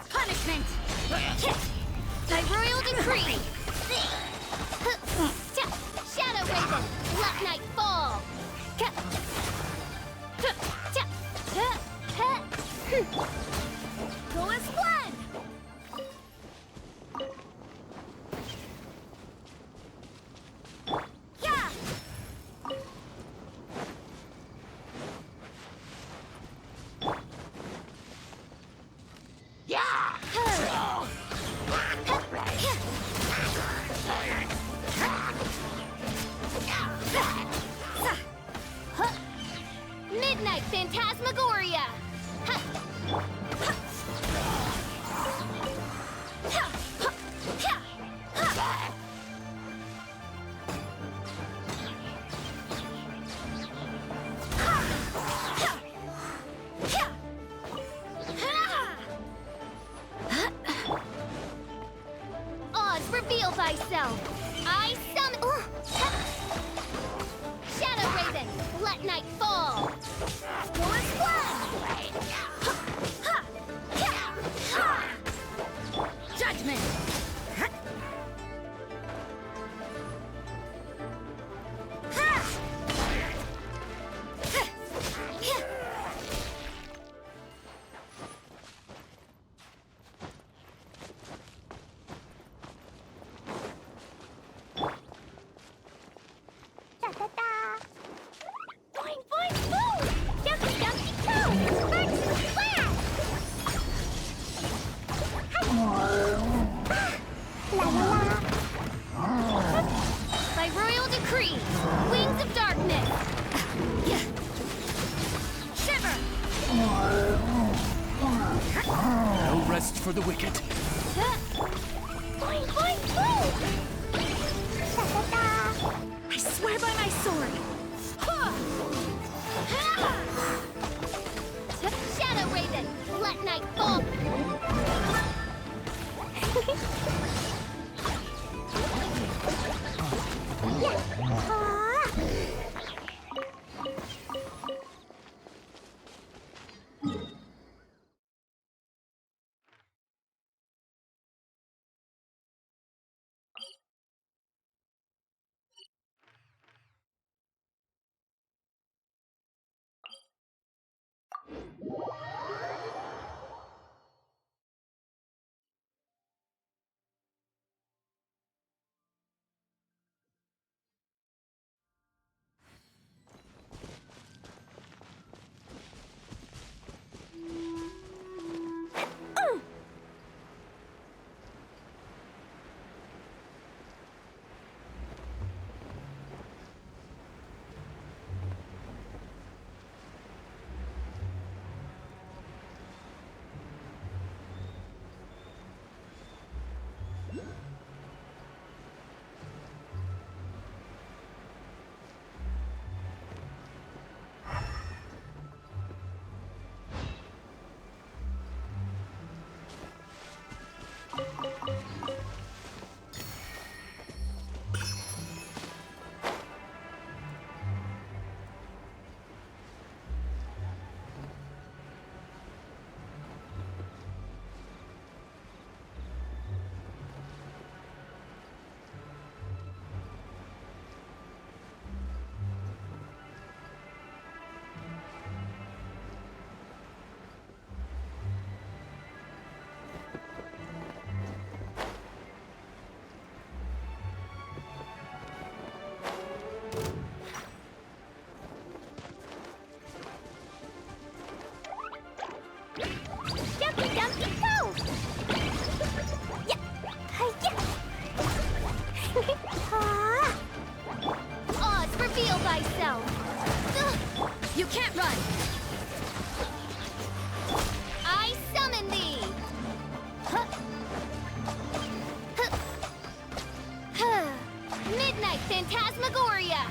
Punishment! By royal decree! Shadow Raven, let night fall! Go as one! Yeah! Midnight Phantasmagoria! Oz, reveal thyself! I summon... Shadow Raven, let night fall! Go as one! Judgment! Boing, boing, boom! Ducky, ducky, go! Back to the flat! La la la! By royal decree, wings of darkness! Shiver! No rest for the wicked. Boing, boing, boom! I swear by my sword! Shadow Raven, let night fall! You can't run! I summon thee! Midnight Phantasmagoria!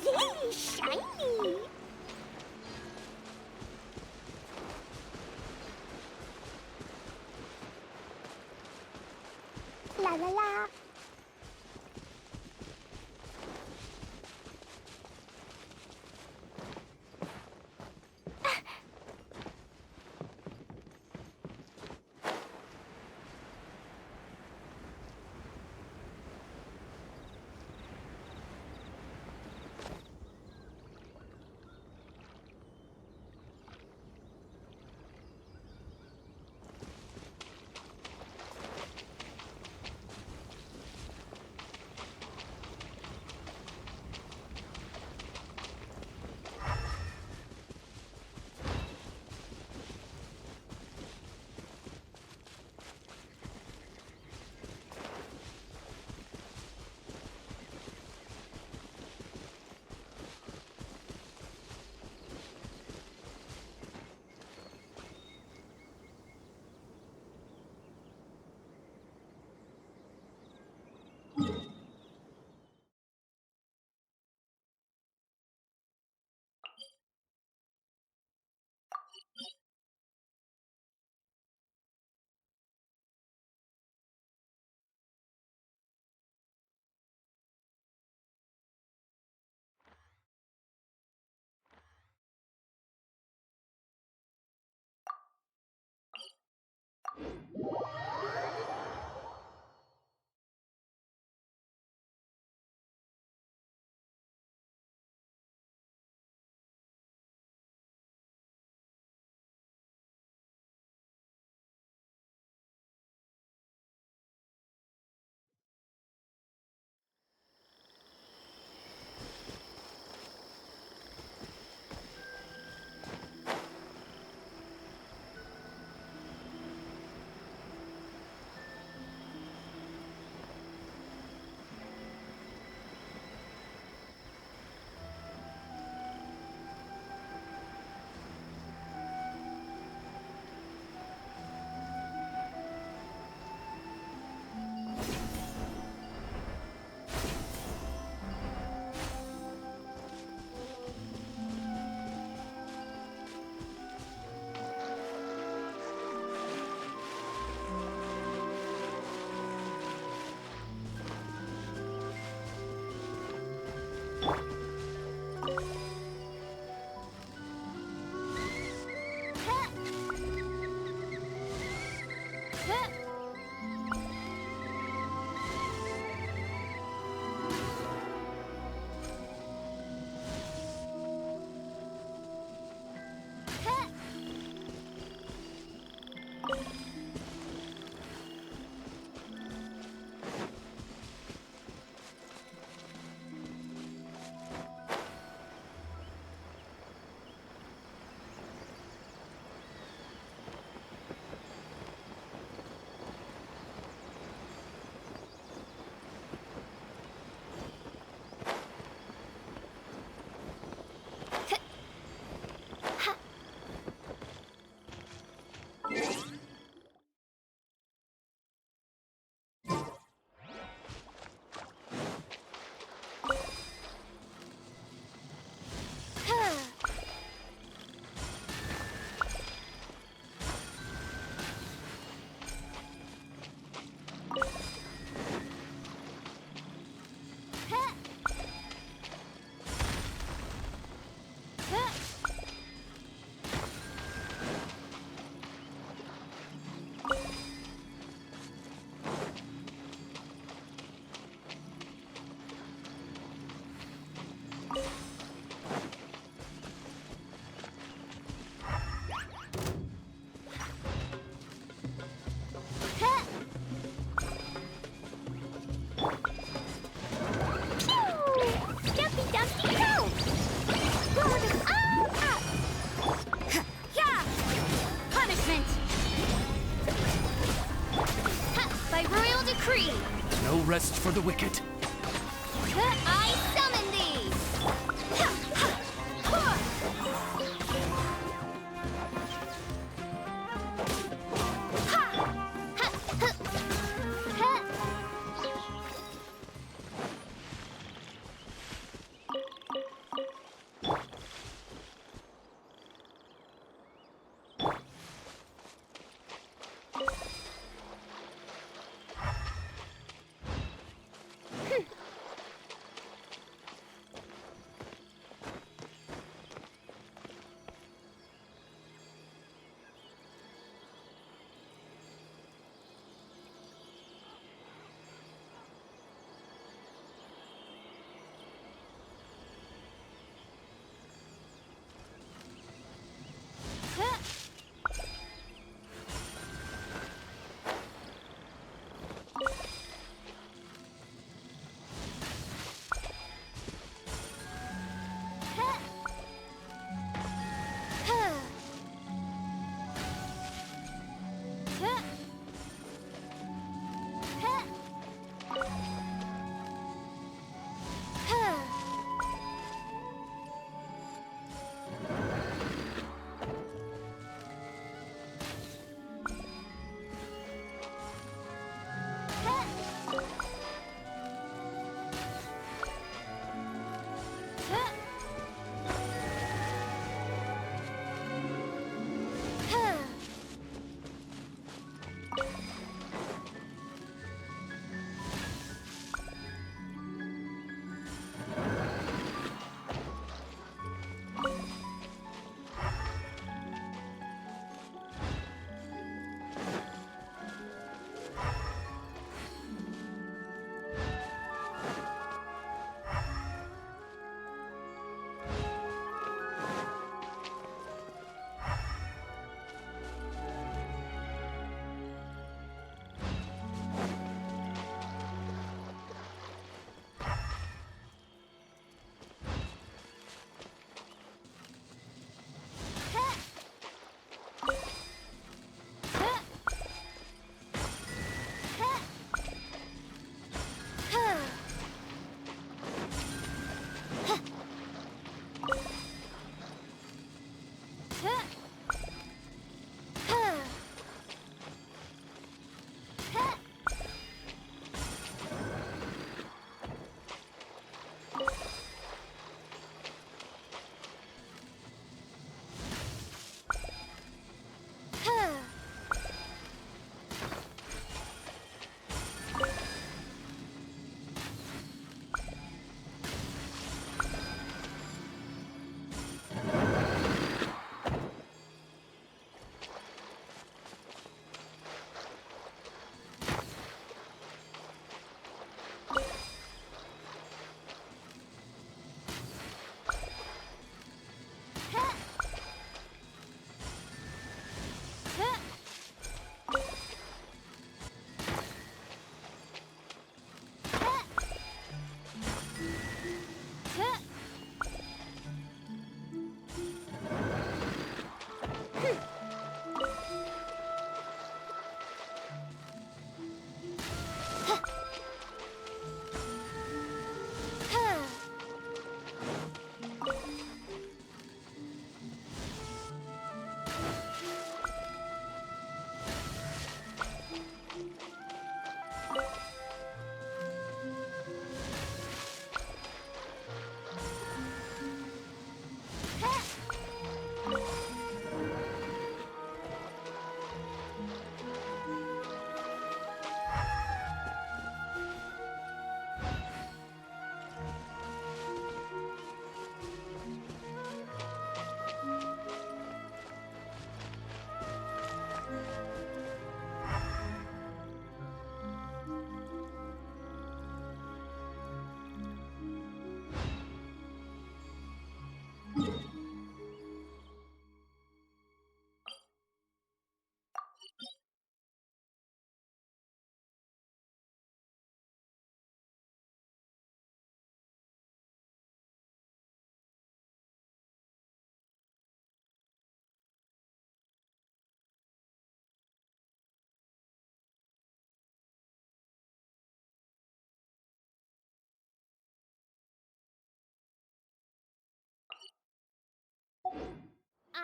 Yay, shiny! La la la. Creed! No rest for the wicked. I summon thee! Ha, ha, ha. Ha, ha, ha, ha.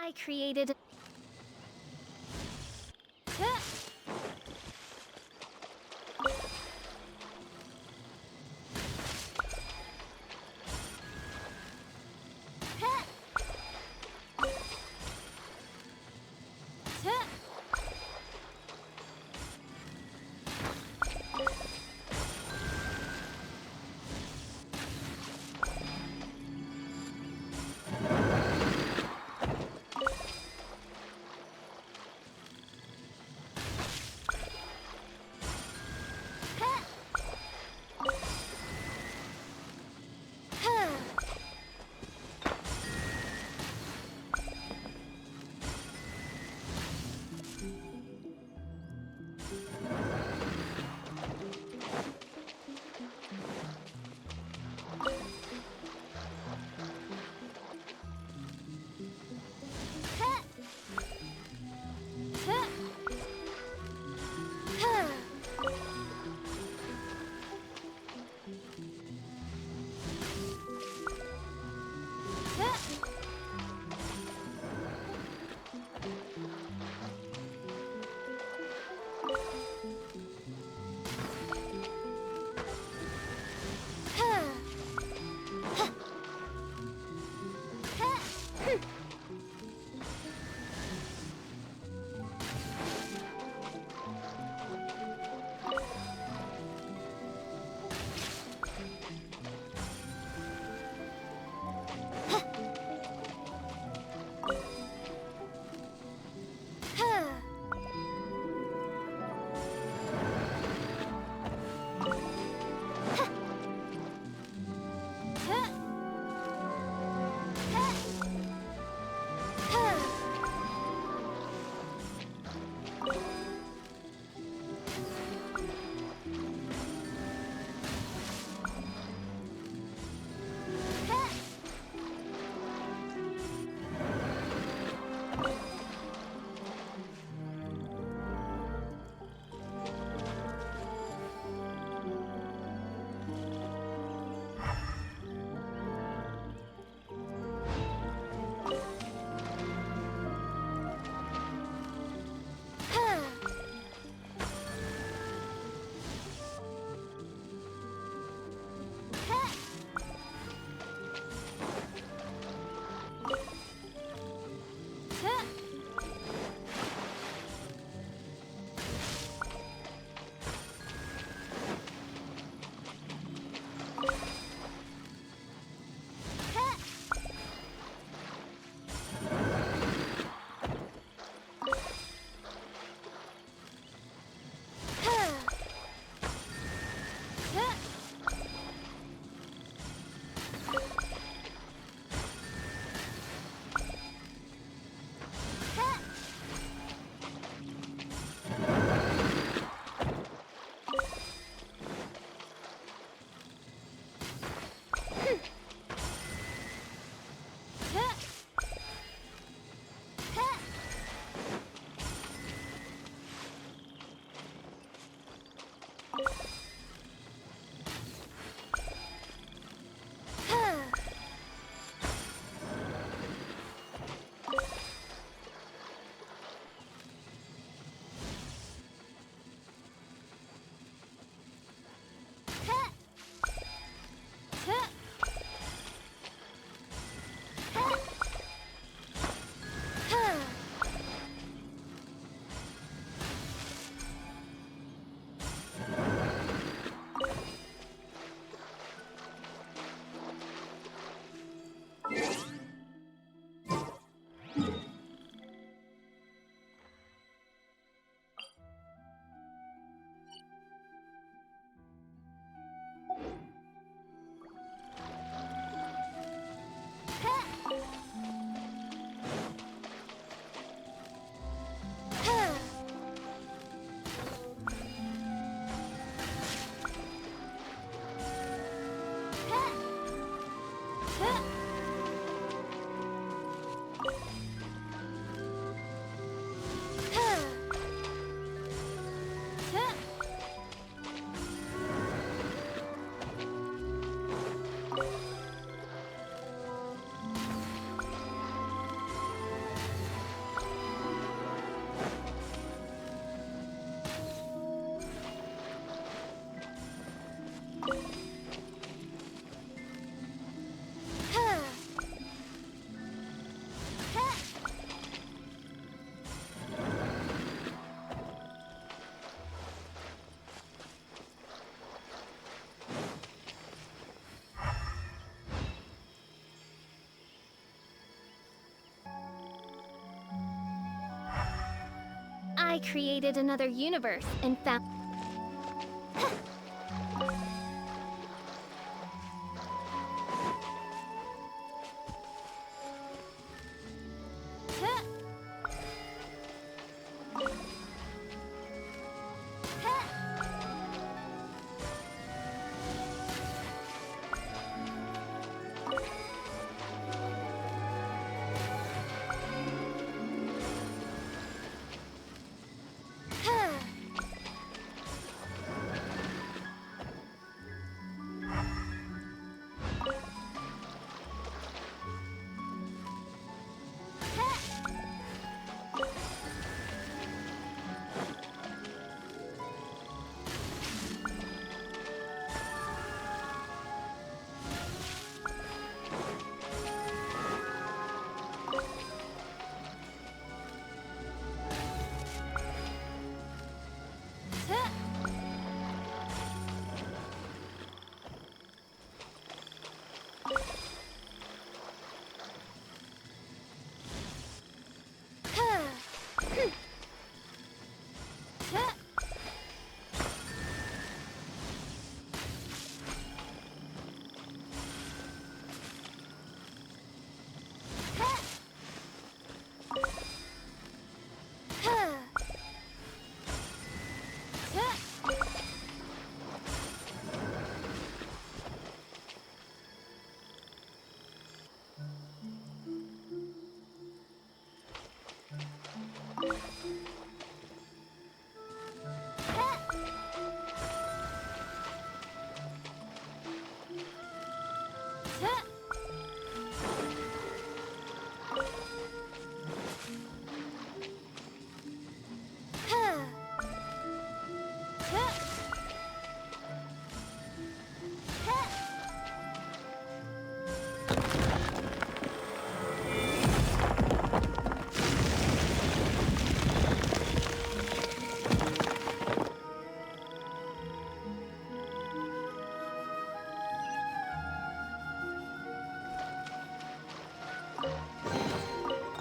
I created. I created another universe and found...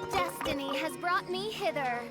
Destiny has brought me hither.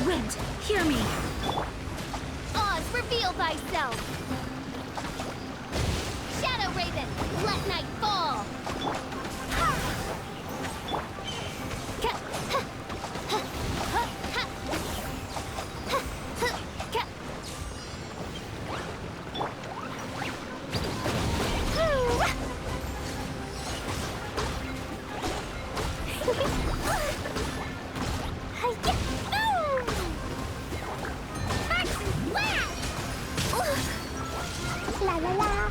Wind, hear me! Oz, reveal thyself! Shadow Raven, let night fall! La la la.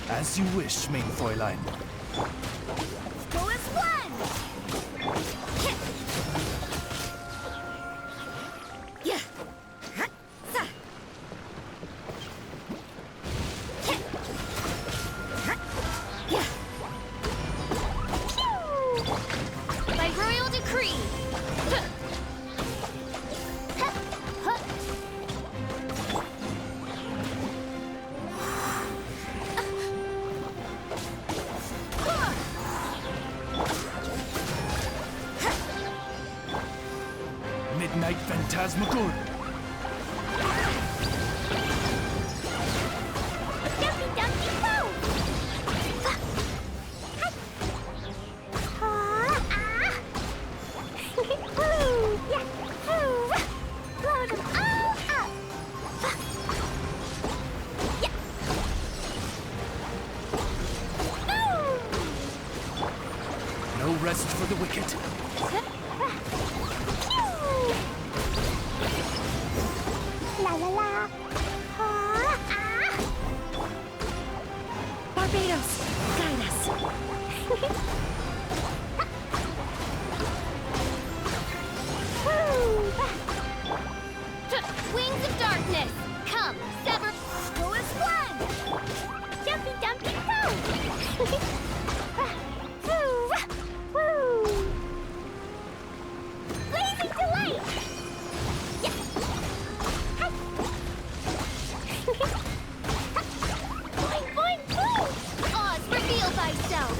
As you wish, main Fräulein. Go as one! Midnight Phantasmagoria. Dumpty Dumpty Poo! Woo! Yeah! Woo! Blow them all up! Yeah! Boom! No rest for the wicked. La la la! Barbados, guide us. Wings of darkness! Come, sever... Go as one! Jumpy Dumpty Poo! Woo! Blazing delight! Yeah. Boing, boing, boom! Oz, reveal thyself!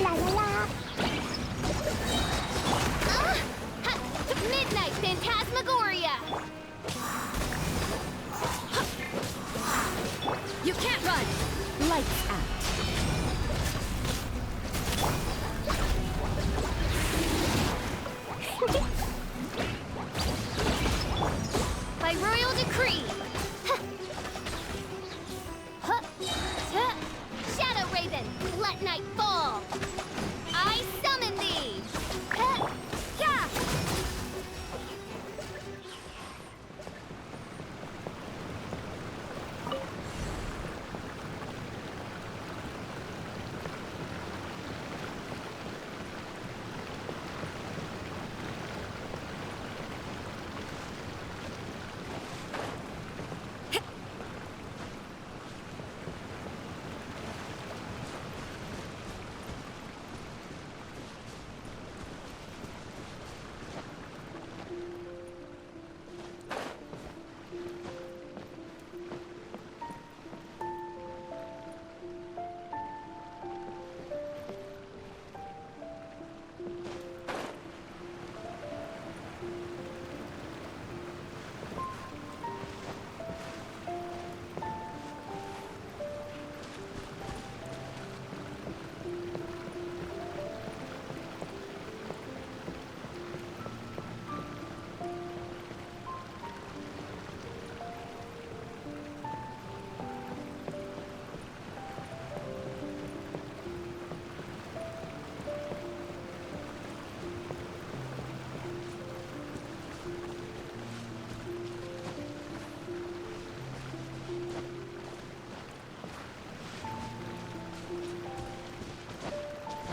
La la la! Midnight Phantasmagoria! You can't run! Lights out. By royal decree! Shadow Raven, let night fall! I summon thee! Yeah!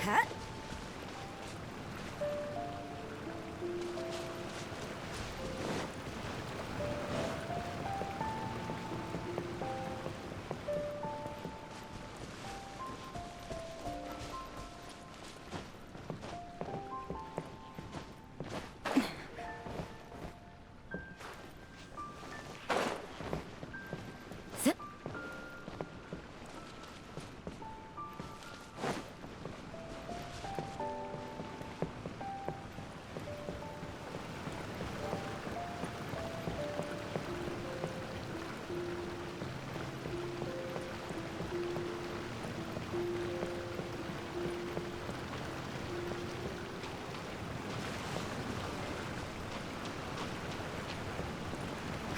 Huh? Zip.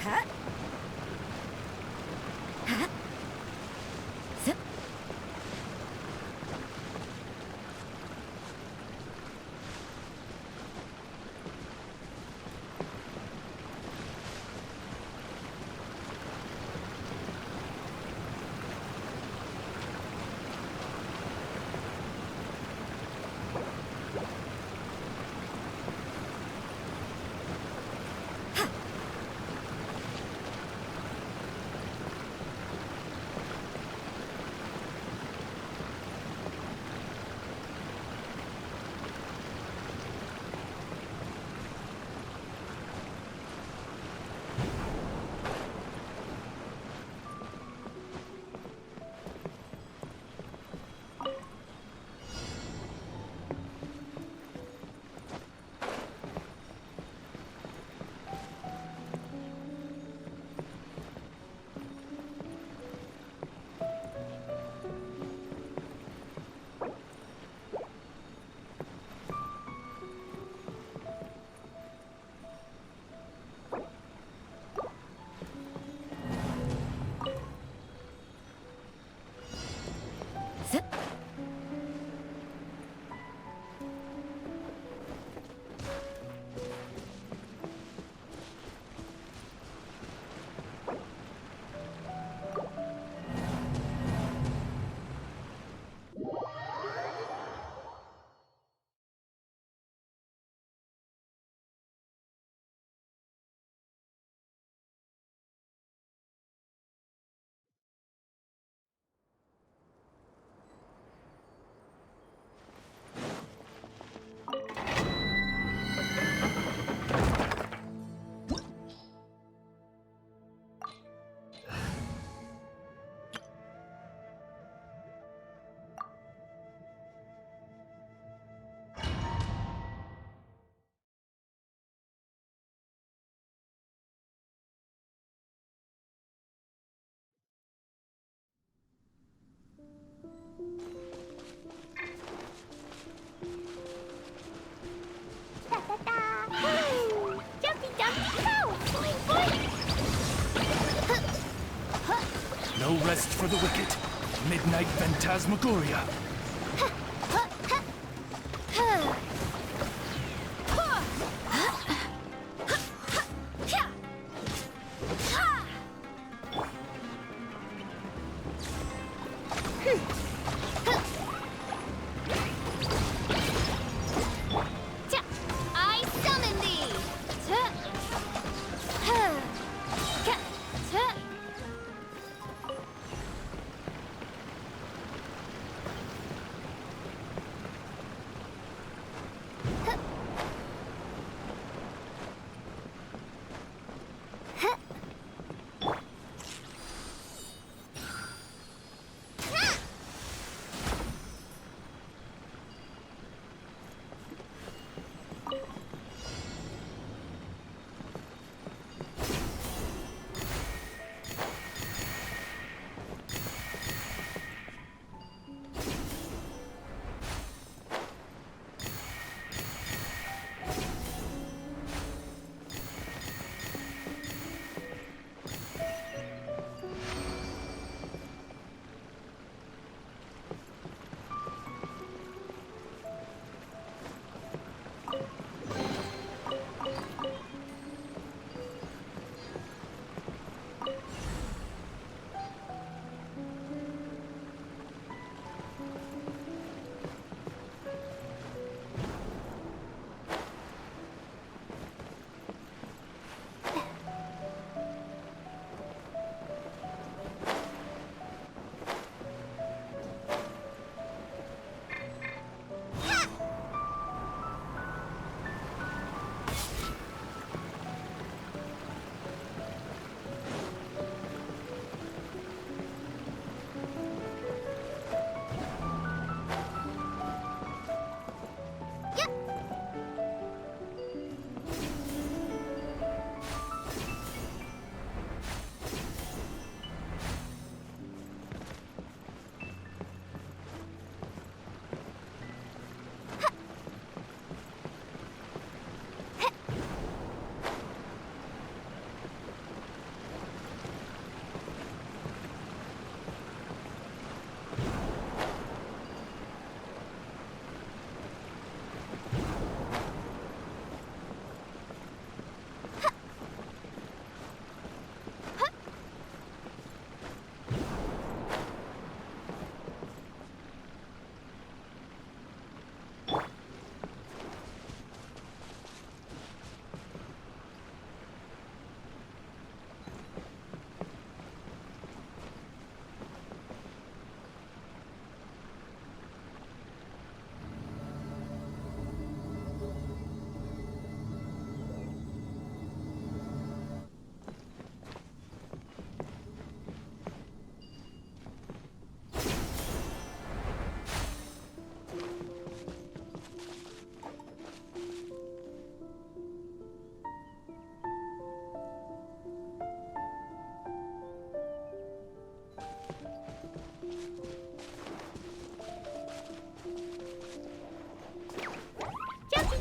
Huh? Huh? Zip. Zip. Da da da! Woo! Jumpy, jumpy, toe! Boing, boing! No rest for the wicked. Midnight Phantasmagoria. I summon thee!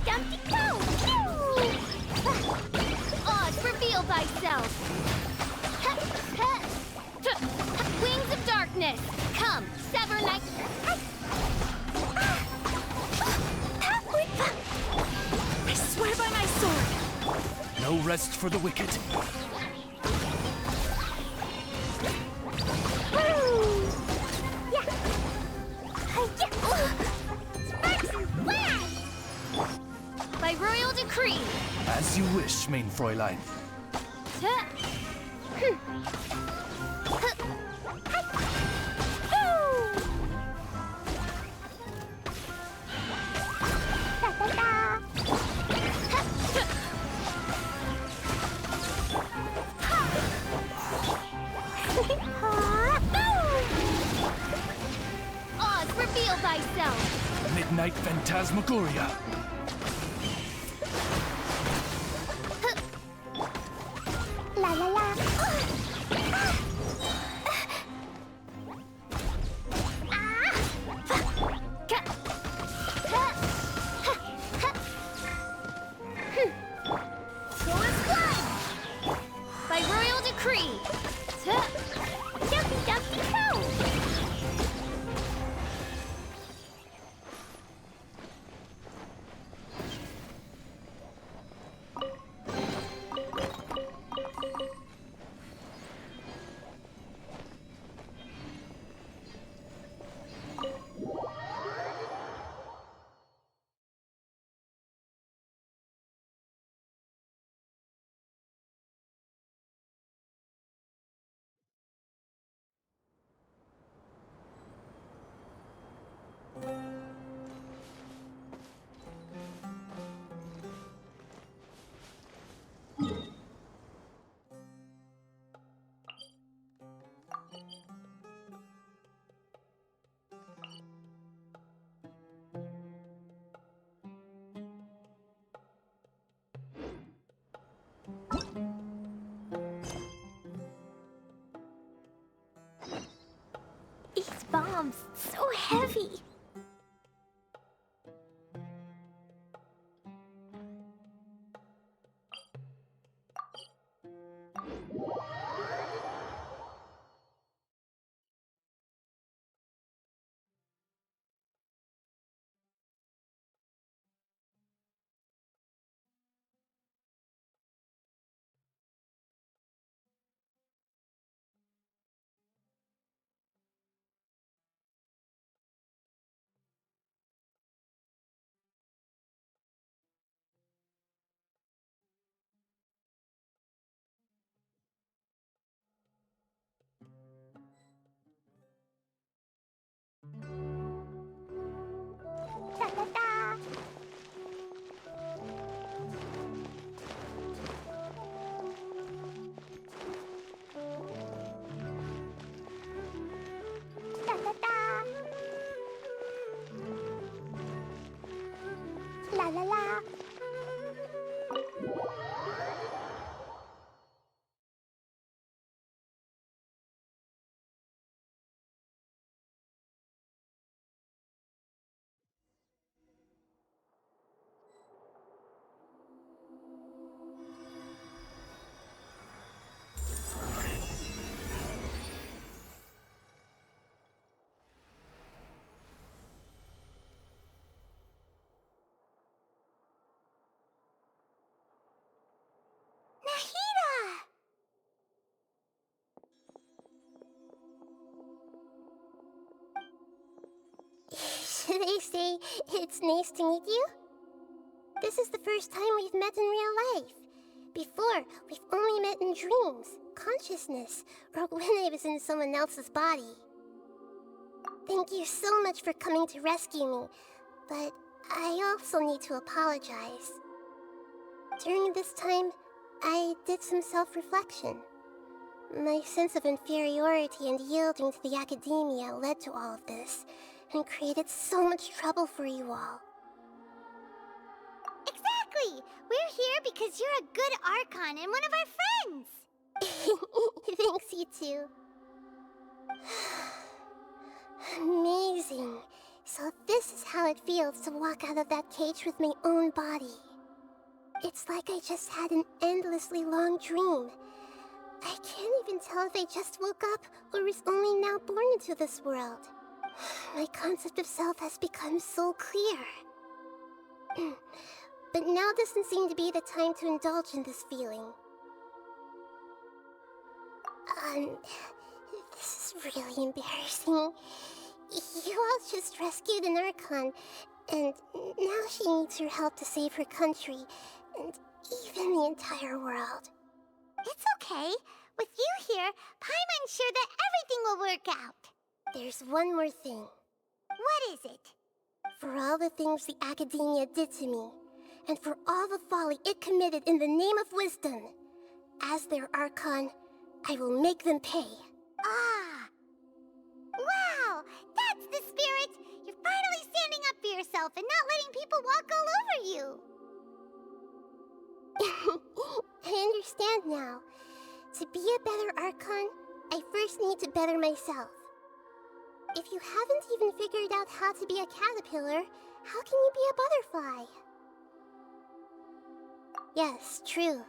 Dumpty Toe! Oz, reveal thyself! Wings of darkness! Come, sever night... I swear by my sword! No rest for the wicked. Sparks and flash! By royal decree! As you wish, main Fräulein. Oz, reveal thyself! Midnight Phantasmagoria. La la la! By royal decree! Dumpty Dumpty Toe! These bombs, so heavy. Da da da. Da da da. La la la. Should I say it's nice to meet you? This is the first time we've met in real life. Before, we've only met in dreams, consciousness, or when I was in someone else's body. Thank you so much for coming to rescue me, but I also need to apologize. During this time, I did some self-reflection. My sense of inferiority and yielding to the academia led to all of this, and created so much trouble for you all. Exactly! We're here because you're a good Archon and one of our friends! Thanks, you two. Amazing. So this is how it feels to walk out of that cage with my own body. It's like I just had an endlessly long dream. I can't even tell if I just woke up or was only now born into this world. My concept of self has become so clear. But now doesn't seem to be the time to indulge in this feeling. This is really embarrassing. You all just rescued an Archon, and now she needs your help to save her country, and even the entire world. It's okay. With you here, Paimon's sure that everything will work out. There's one more thing. What is it? For all the things the Academia did to me, and for all the folly it committed in the name of wisdom, as their Archon, I will make them pay. Ah! Wow! That's the spirit! You're finally standing up for yourself and not letting people walk all over you! I understand now. To be a better Archon, I first need to better myself. If you haven't even figured out how to be a caterpillar, how can you be a butterfly? Yes, true.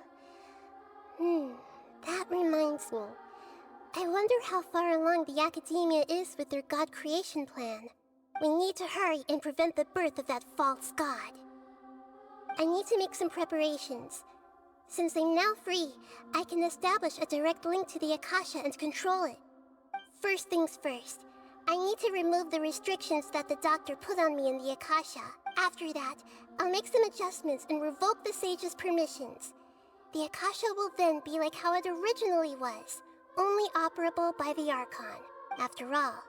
That reminds me. I wonder how far along the Academia is with their god creation plan. We need to hurry and prevent the birth of that false god. I need to make some preparations. Since I'm now free, I can establish a direct link to the Akasha and control it. First things first, I need to remove the restrictions that the doctor put on me in the Akasha. After that, I'll make some adjustments and revoke the sage's permissions. The Akasha will then be like how it originally was, only operable by the Archon. After all,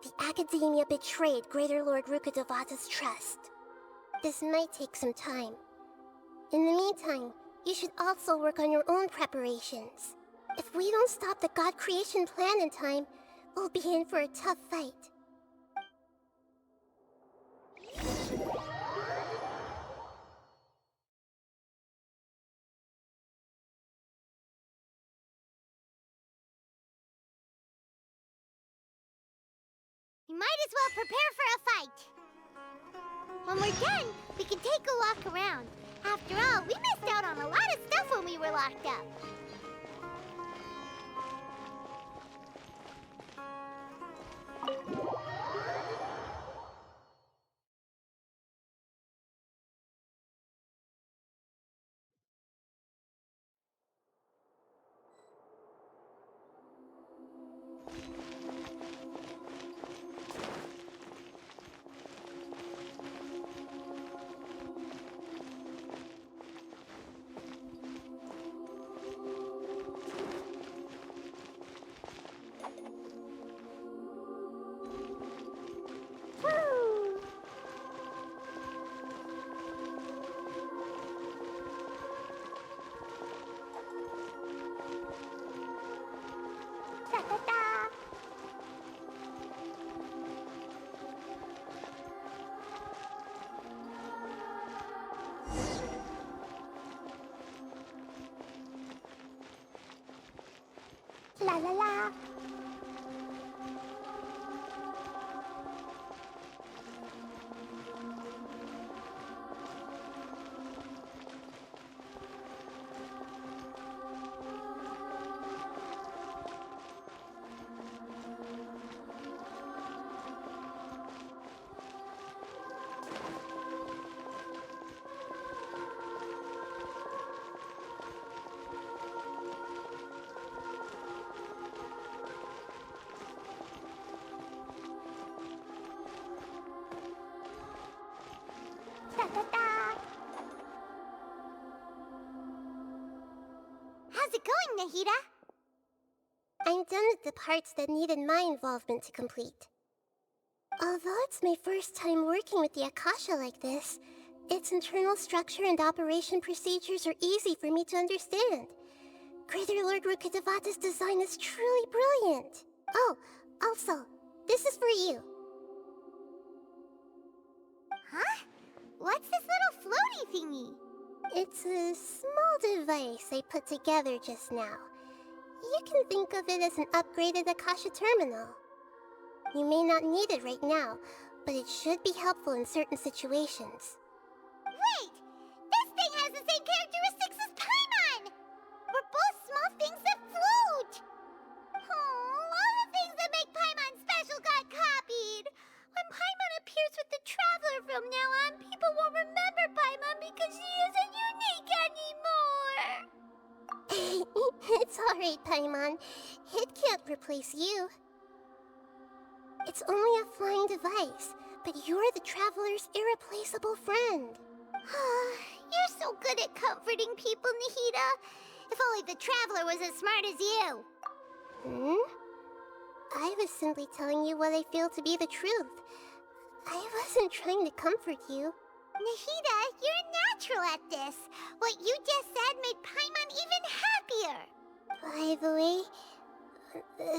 the Academia betrayed Greater Lord Rukkhadevata's trust. This might take some time. In the meantime, you should also work on your own preparations. If we don't stop the god creation plan in time, we'll be in for a tough fight. You might as well prepare for a fight. When we're done, we can take a walk around. After all, we missed out on a lot of stuff when we were locked up. La la la. How's it going, Nahida? I'm done with the parts that needed my involvement to complete. Although it's my first time working with the Akasha like this, its internal structure and operation procedures are easy for me to understand. Greater Lord Rukkhadevata's design is truly brilliant. Oh, also, this is for you. Huh? What's this little floaty thingy? It's a small device I put together just now. You can think of it as an upgraded Akasha terminal. You may not need it right now, but it should be helpful in certain situations. Wait! This thing has the same characteristics as Paimon! We're both small things that float! Oh, all the things that make Paimon special got copied! When Paimon appears with the Traveler from now on, people won't remember Paimon because she isn't unique anymore! It's alright, Paimon. It can't replace you. It's only a flying device, but you're the Traveler's irreplaceable friend. You're so good at comforting people, Nahida. If only the Traveler was as smart as you. I was simply telling you what I feel to be the truth. I wasn't trying to comfort you. Nahida, you're natural at this. What you just said made Paimon even happier. By the way,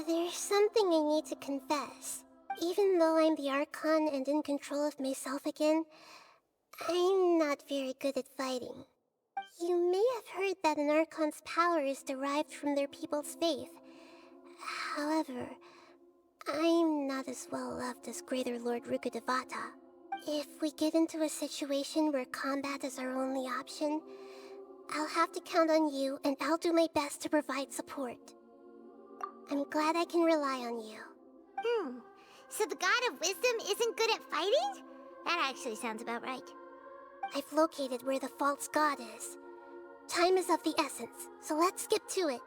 there's something I need to confess. Even though I'm the Archon and in control of myself again, I'm not very good at fighting. You may have heard that an Archon's power is derived from their people's faith. However, I'm not as well loved as Greater Lord Rukkhadevata. If we get into a situation where combat is our only option, I'll have to count on you, and I'll do my best to provide support. I'm glad I can rely on you. So the God of Wisdom isn't good at fighting? That actually sounds about right. I've located where the false god is. Time is of the essence, so let's skip to it.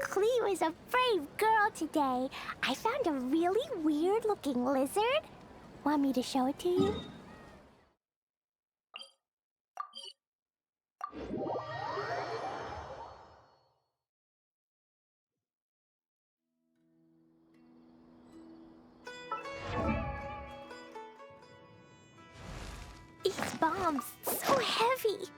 Cleo is a brave girl today. I found a really weird-looking lizard. Want me to show it to you? These bombs, so heavy.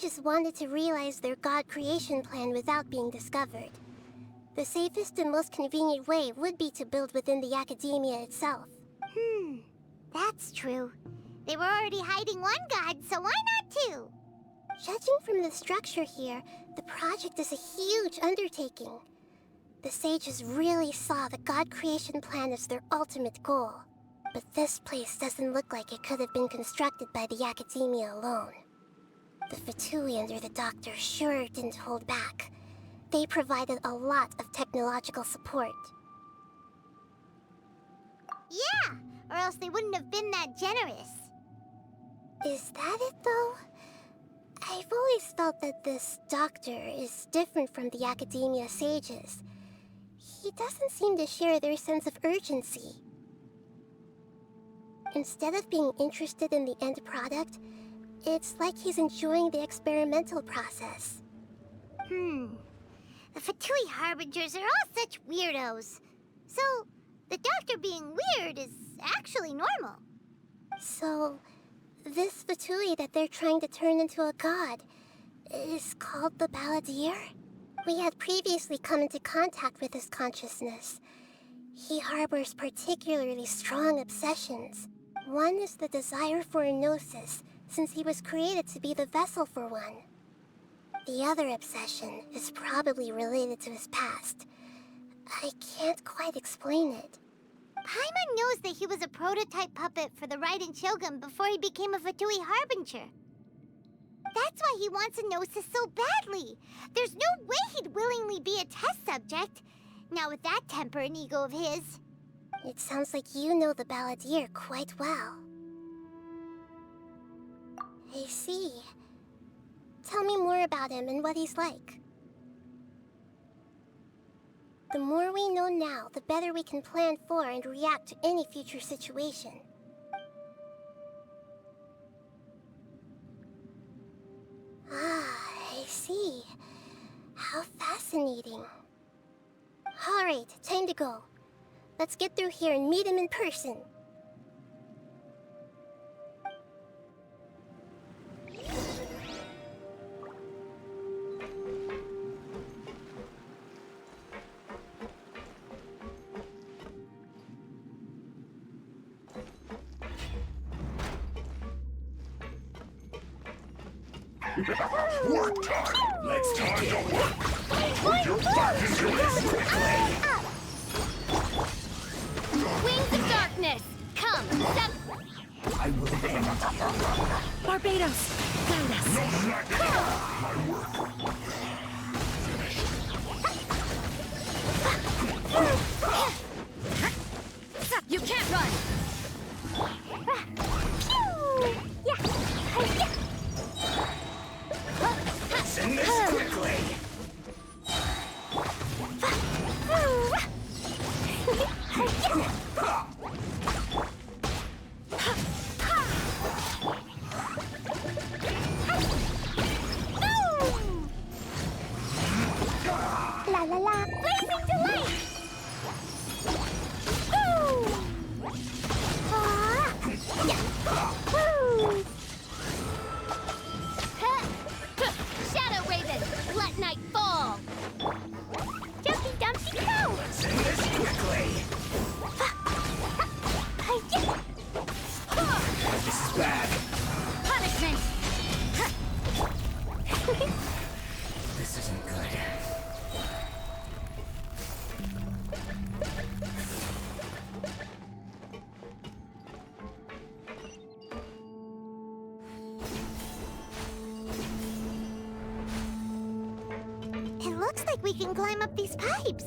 sages wanted to realize their god creation plan without being discovered. The safest and most convenient way would be to build within the academia itself. That's true. They were already hiding one god, so why not two? Judging from the structure here, the project is a huge undertaking. The sages really saw the god creation plan as their ultimate goal. But this place doesn't look like it could have been constructed by the academia alone. The Fatui under the Doctor sure didn't hold back. They provided a lot of technological support. Yeah, or else they wouldn't have been that generous. Is that it, though? I've always felt that this Doctor is different from the academia sages. He doesn't seem to share their sense of urgency. Instead of being interested in the end product, it's like he's enjoying the experimental process. The Fatui Harbingers are all such weirdos. So, the Doctor being weird is actually normal. So, this Fatui that they're trying to turn into a god is called the Balladeer? We had previously come into contact with his consciousness. He harbors particularly strong obsessions. One is the desire for a gnosis, since he was created to be the vessel for one. The other obsession is probably related to his past. I can't quite explain it. Paimon knows that he was a prototype puppet for the Raiden Shogun before he became a Fatui Harbinger. That's why he wants a gnosis so badly. There's no way he'd willingly be a test subject. Now with that temper and ego of his. It sounds like you know the Balladeer quite well. I see. Tell me more about him and what he's like. The more we know now, the better we can plan for and react to any future situation. I see. How fascinating. Alright, time to go. Let's get through here and meet him in person. Work time! Let's time to work! Put your back into this quickly! Wings of darkness! Come, step! I will end you. Barbados, guide us! No slacking! My work. You can't run! Send this quickly! La la la! Blazing delight! Woo! Woo! Shadow Raven, let night fall! Jumpy Dumpty go! Send this quickly! This is bad. Punishment! This isn't good. It looks like we can climb up these pipes.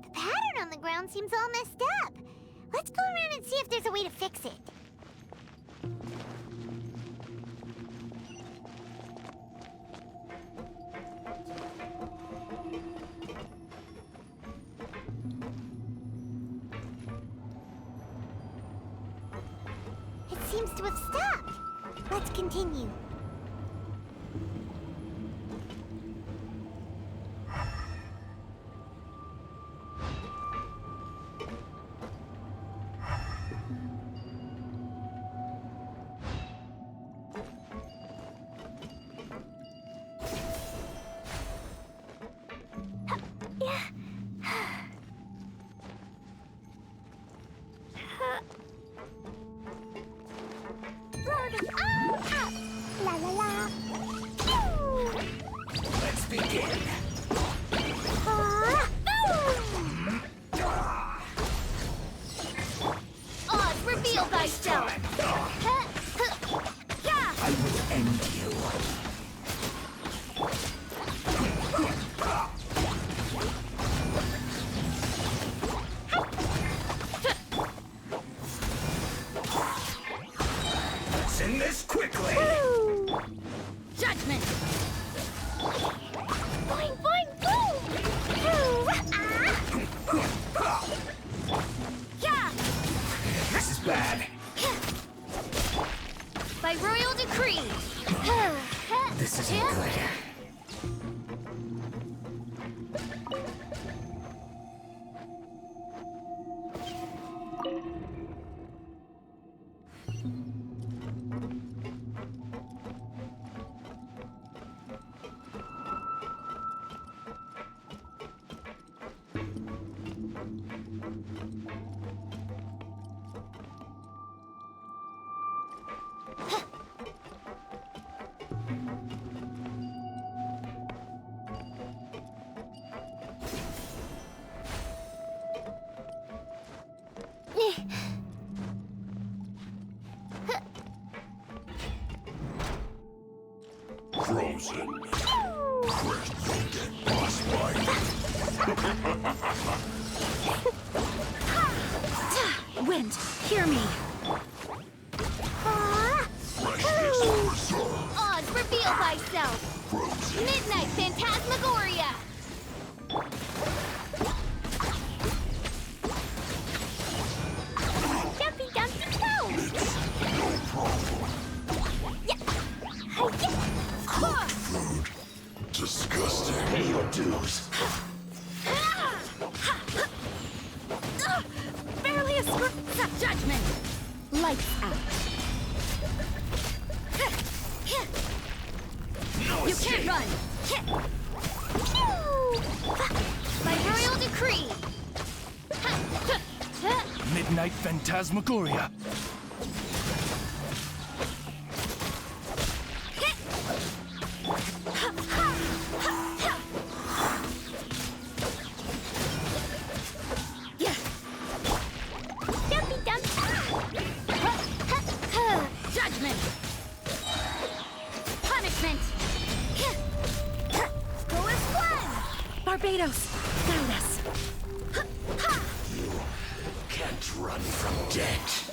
The pattern on the ground seems all messed up. Let's go around and see if there's a way to fix it. It seems to have stopped. Let's continue. La la la. Let's begin. Oz, reveal thyself! I will end you. Let's end this quickly. Judgment! Boing, boing, boom! Yeah! This is bad. By royal decree! This isn't good. Frozen. Crest get boss fight. Wind, hear me! Freshness reserve. Oz, reveal thyself! Frozen. Midnight Phantasmagoria! Dumpy, dumpy, go! No problem. Cooked food. Disgusting. Pay your dues. Barely a squirt! Judgment! Lights out! No You can't run! By royal decree! Midnight Phantasmagoria. Dumpy, dumpy. Judgment! Punishment! Go as one! Barbados, guide us! Can't run from death.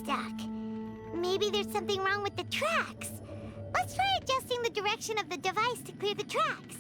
stuck. Maybe there's something wrong with the tracks. Let's try adjusting the direction of the device to clear the tracks.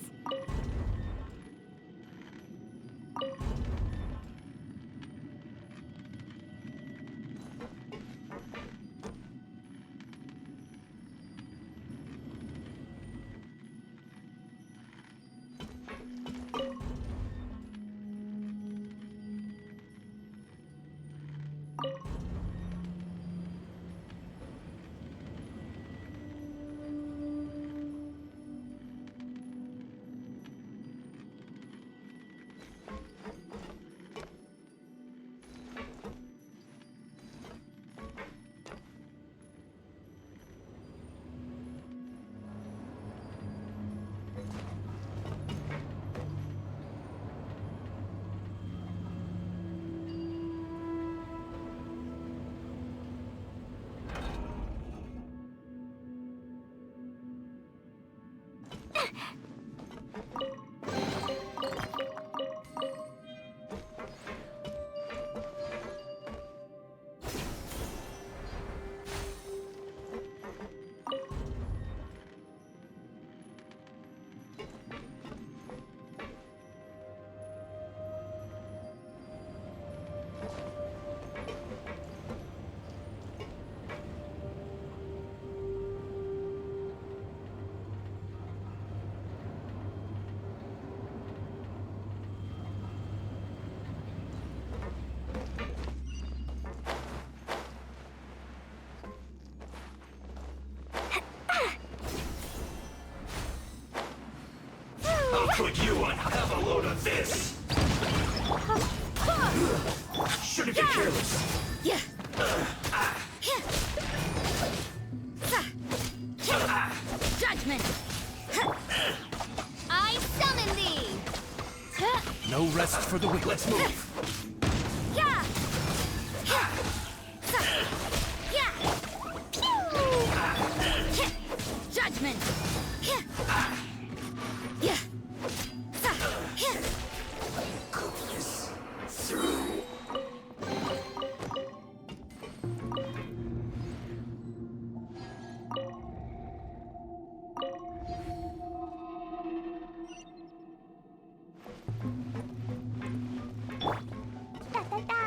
Put you on. Have a load of this. Shouldn't get careless. Yeah. Judgment. I summon thee. No rest for the wicked. Let's move. Yeah. Judgment. Yeah. Da-da-da.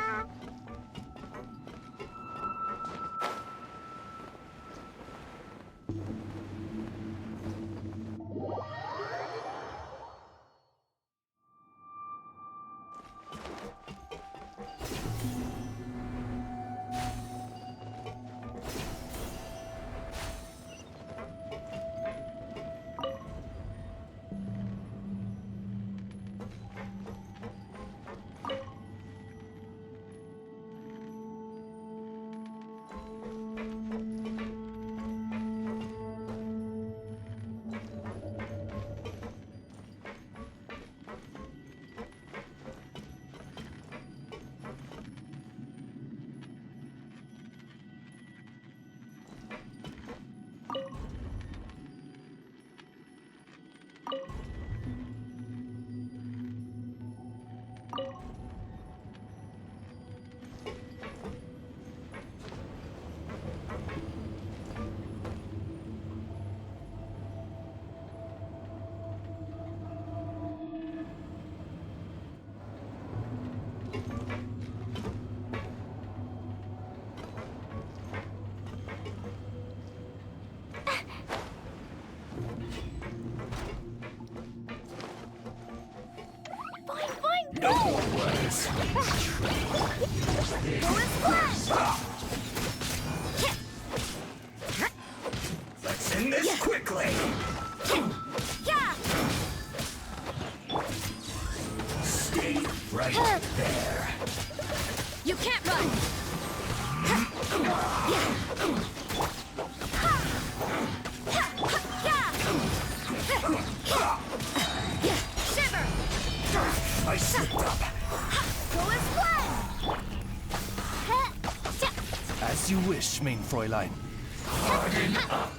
No more words. Let's end this quickly. Stay right there. You can't run. Shiver. I slipped up. Go as planned. As you wish, main Fräulein. Harden up.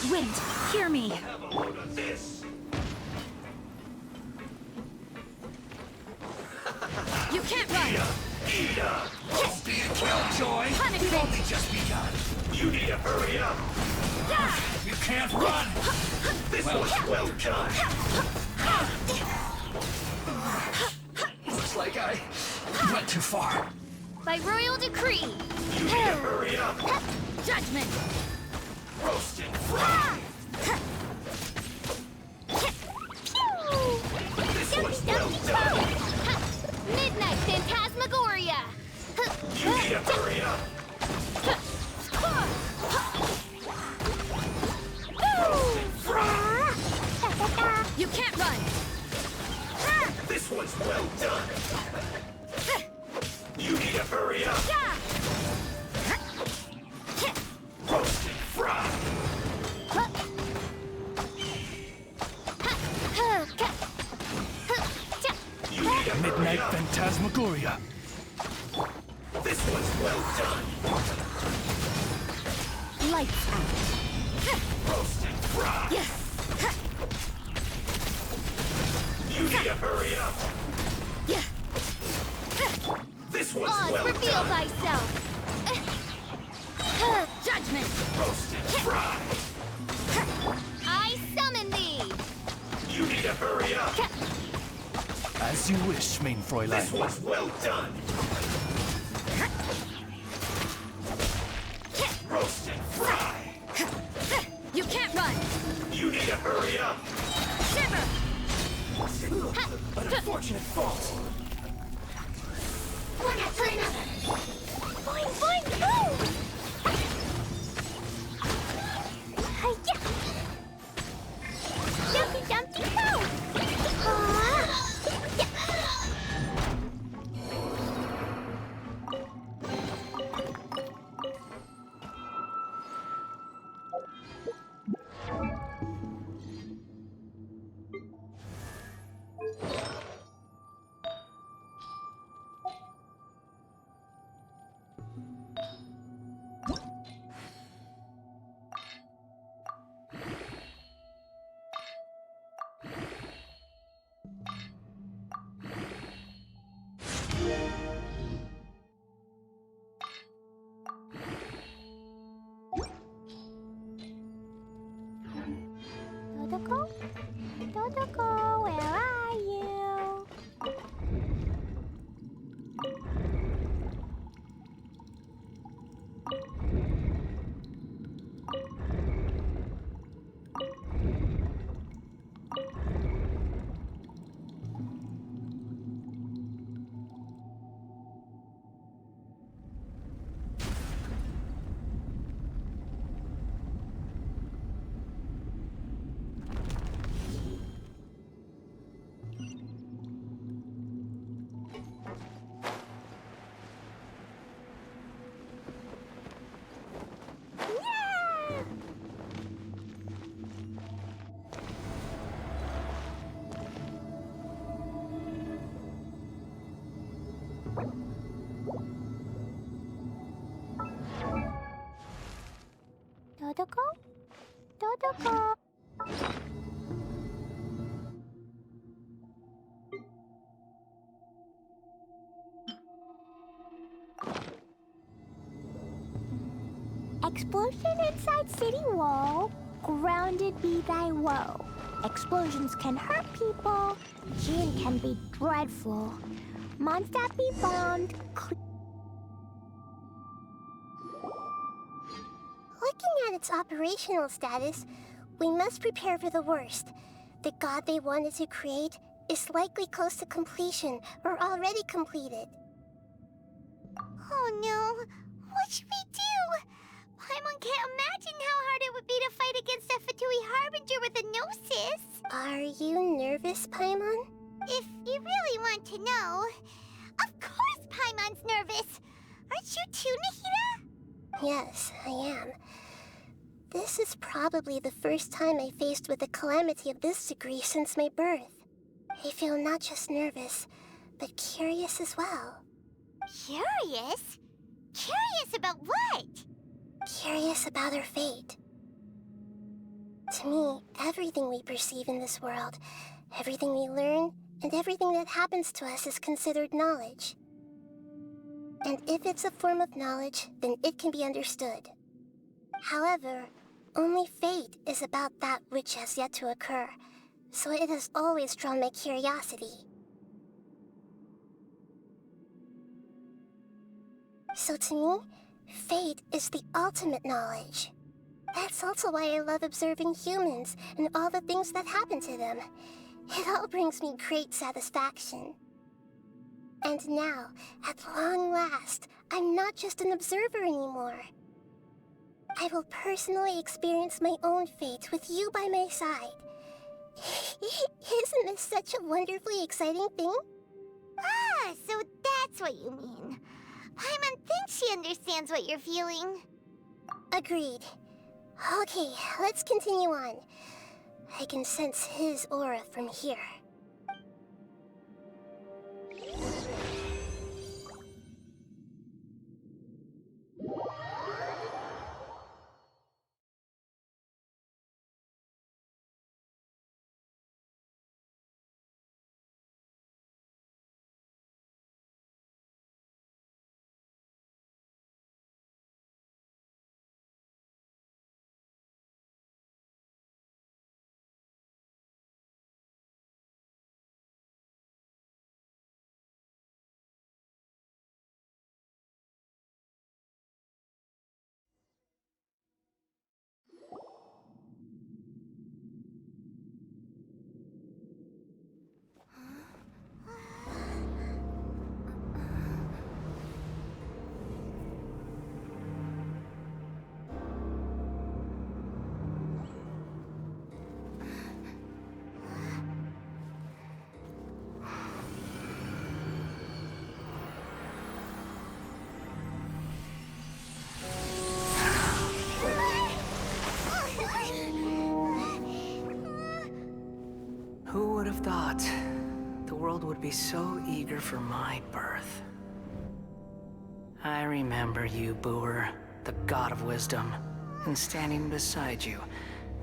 Wind, hear me. Have a load of this. You can't run. Ida! Don't be a killjoy! Punishment. We've only just begun. You need to hurry up. You can't run! This was well done. Looks like I went too far. By royal decree. You need to hurry up. Judgment. Roast and fry. This was well done. Midnight Phantasmagoria. You need to hurry up. Roast and fry. You can't run. This was well done. You need to hurry up. Roast and fry. You need to hurry Midnight up. Phantasmagoria. This was well done. Lights out. Roast and fry. You need to hurry up. This was Oz, well reveal done. thyself. Judgment. Roast and fry. I summon thee. You need to hurry up. As you wish, main This Fräulein. was well done. Roast and fry. You can't run. You need to hurry up. Shiver. An unfortunate fault. One after another. Boing, boing, boom! Hi-ya! Dumpty, dumpty, boom! Dodoko? Dodoko, where are you? Dodoko? Dodoko? Explosion inside city wall. Grounded be thy woe. Explosions can hurt people. Gin can be dreadful. Mondstadt be bombed. Looking at its operational status, we must prepare for the worst. The god they wanted to create is likely close to completion or already completed. Oh no, what should we do? Paimon can't imagine how hard it would be to fight against a Fatui Harbinger with a Gnosis. Are you nervous, Paimon? If you really want to know, of course Paimon's nervous. Aren't you too, Nahida? Yes, I am. This is probably the first time I faced with a calamity of this degree since my birth. I feel not just nervous, but curious as well. Curious? Curious about what? Curious about her fate. To me, everything we perceive in this world, everything we learn, and everything that happens to us is considered knowledge. And if it's a form of knowledge, then it can be understood. However, only fate is about that which has yet to occur, so it has always drawn my curiosity. So to me, fate is the ultimate knowledge. That's also why I love observing humans and all the things that happen to them. It all brings me great satisfaction. And now, at long last, I'm not just an observer anymore. I will personally experience my own fate with you by my side. Isn't this such a wonderfully exciting thing? Ah, so that's what you mean. Paimon thinks she understands what you're feeling. Agreed. Okay, let's continue on. I can sense his aura from here. Who would have thought the world would be so eager for my birth? I remember you, Booer, the god of wisdom, and standing beside you,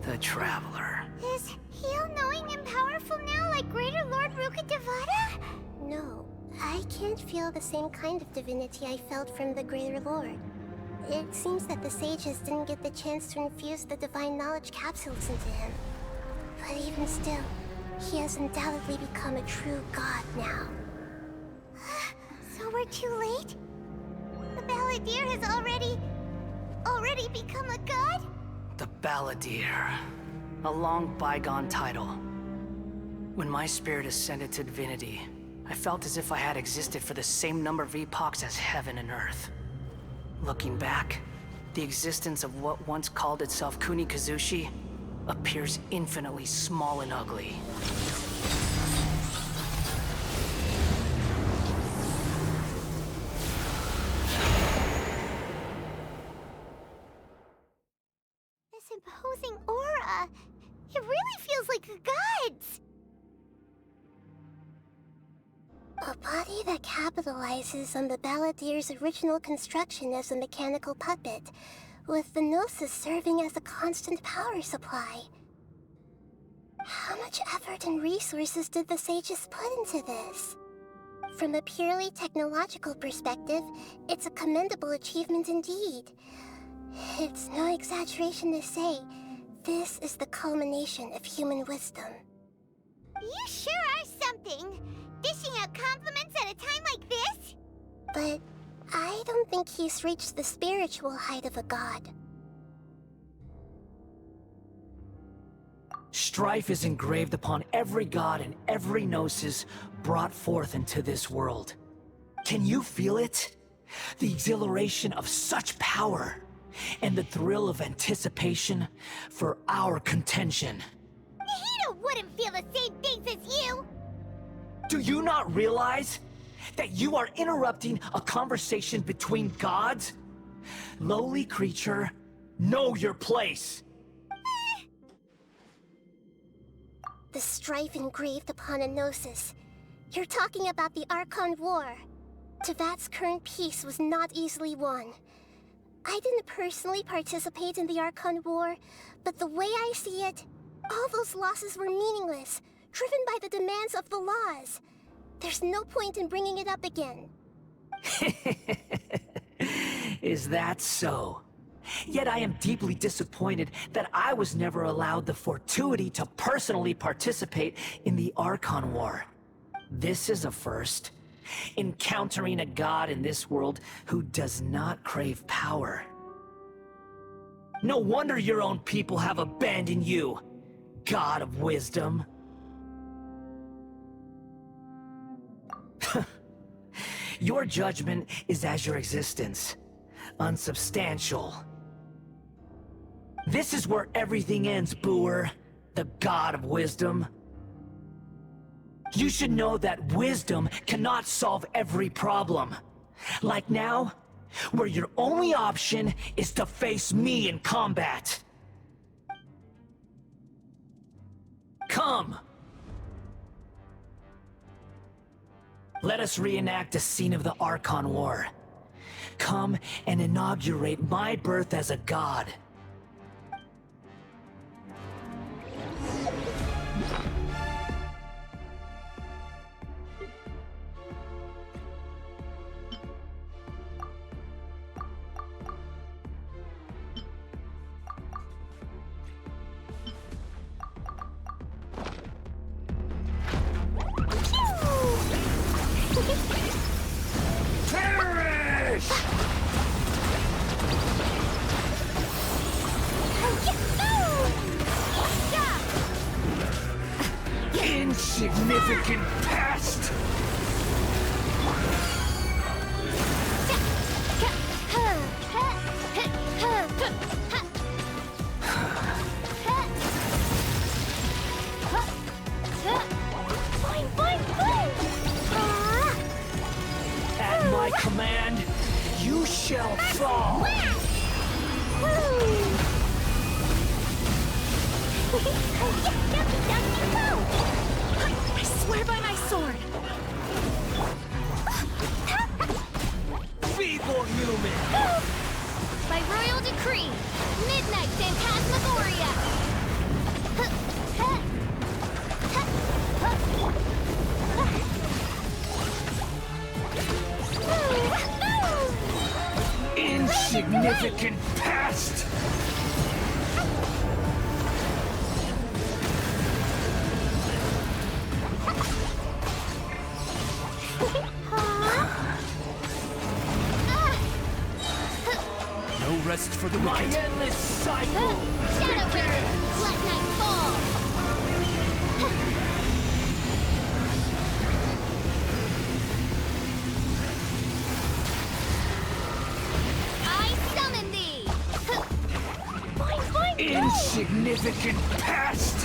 the traveler. Is he all-knowing and powerful now like Greater Lord Rukkhadevata? No, I can't feel the same kind of divinity I felt from the Greater Lord. It seems that the sages didn't get the chance to infuse the divine knowledge capsules into him. But even still, he has undoubtedly become a true god now. So we're too late? The Balladeer has already become a god? The Balladeer. A long bygone title. When my spirit ascended to divinity, I felt as if I had existed for the same number of epochs as heaven and earth. Looking back, the existence of what once called itself Kunikazushi appears infinitely small and ugly. This imposing aura, it really feels like a god's. A body that capitalizes on the Balladeer's original construction as a mechanical puppet, with the Gnosis serving as a constant power supply. How much effort and resources did the sages put into this? From a purely technological perspective, it's a commendable achievement indeed. It's no exaggeration to say, this is the culmination of human wisdom. You sure are something. Dishing out compliments at a time like this? But I don't think he's reached the spiritual height of a god. Strife is engraved upon every god and every gnosis brought forth into this world. Can you feel it? The exhilaration of such power, and the thrill of anticipation for our contention. Nahida wouldn't feel the same things as you! Do you not realize that you are interrupting a conversation between gods? Lowly creature, know your place! The strife engraved upon a Gnosis. You're talking about the Archon War. Tevat's current peace was not easily won. I didn't personally participate in the Archon War, but the way I see it, all those losses were meaningless, driven by the demands of the laws. There's no point in bringing it up again. Is that so? Yet I am deeply disappointed that I was never allowed the fortuity to personally participate in the Archon War. This is a first. Encountering a god in this world who does not crave power. No wonder your own people have abandoned you, God of Wisdom. Your judgment is as your existence, unsubstantial. This is where everything ends, Booer, the God of Wisdom. You should know that wisdom cannot solve every problem. Like now, where your only option is to face me in combat. Come! Let us reenact a scene of the Archon War. Come and inaugurate my birth as a god. Perish! Insignificant pest! At my command, you shall fall! I swear by my sword! Feeble human! By royal decree, Midnight Phantasmagoria! Insignificant pest! No rest for the My wicked. endless cycle! Shadow River, let night fall! I summon thee! Insignificant pest!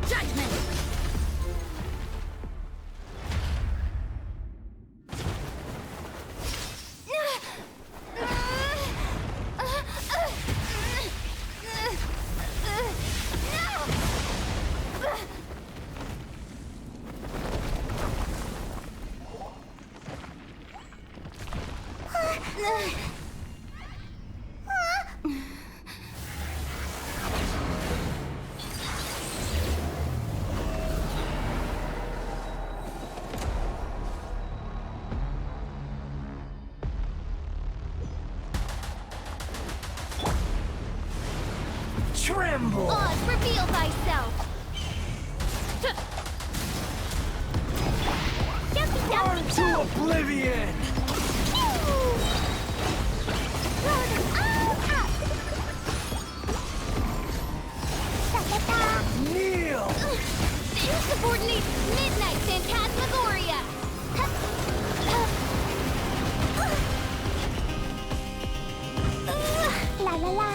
Judgment! Tremble! Oz, reveal thyself! Burn to oblivion! Kneel! Insubordinate Midnight Phantasmagoria! La la la.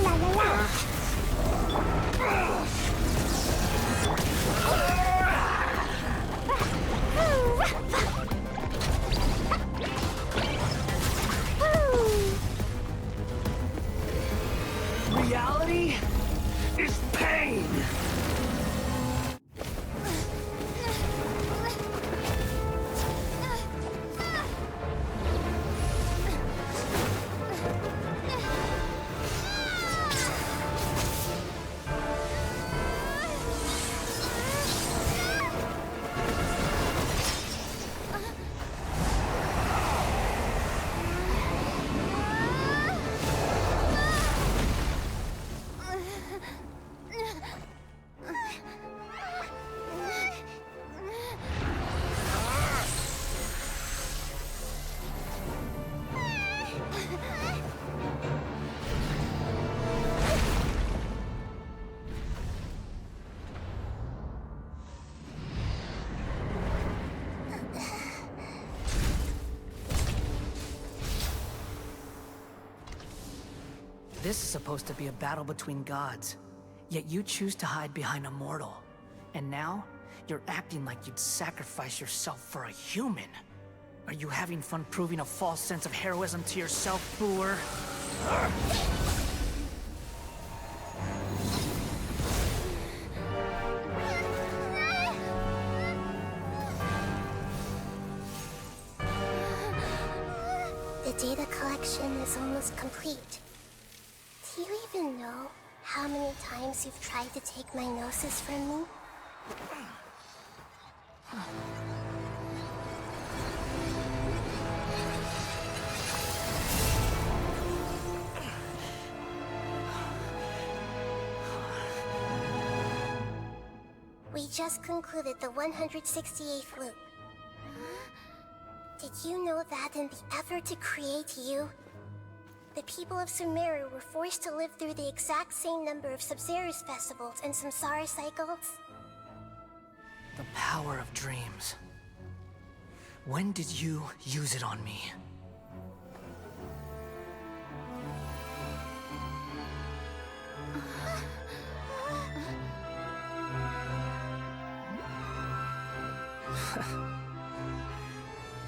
La la la. This is supposed to be a battle between gods, yet you choose to hide behind a mortal. And now, you're acting like you'd sacrifice yourself for a human. Are you having fun proving a false sense of heroism to yourself, Booer? The data collection is almost complete. Do you even know how many times you've tried to take my gnosis from me? We just concluded the 168th loop. Did you know that in the effort to create you, the people of Sumeru were forced to live through the exact same number of Sub-Zerus festivals and Samsara cycles? The power of dreams. When did you use it on me?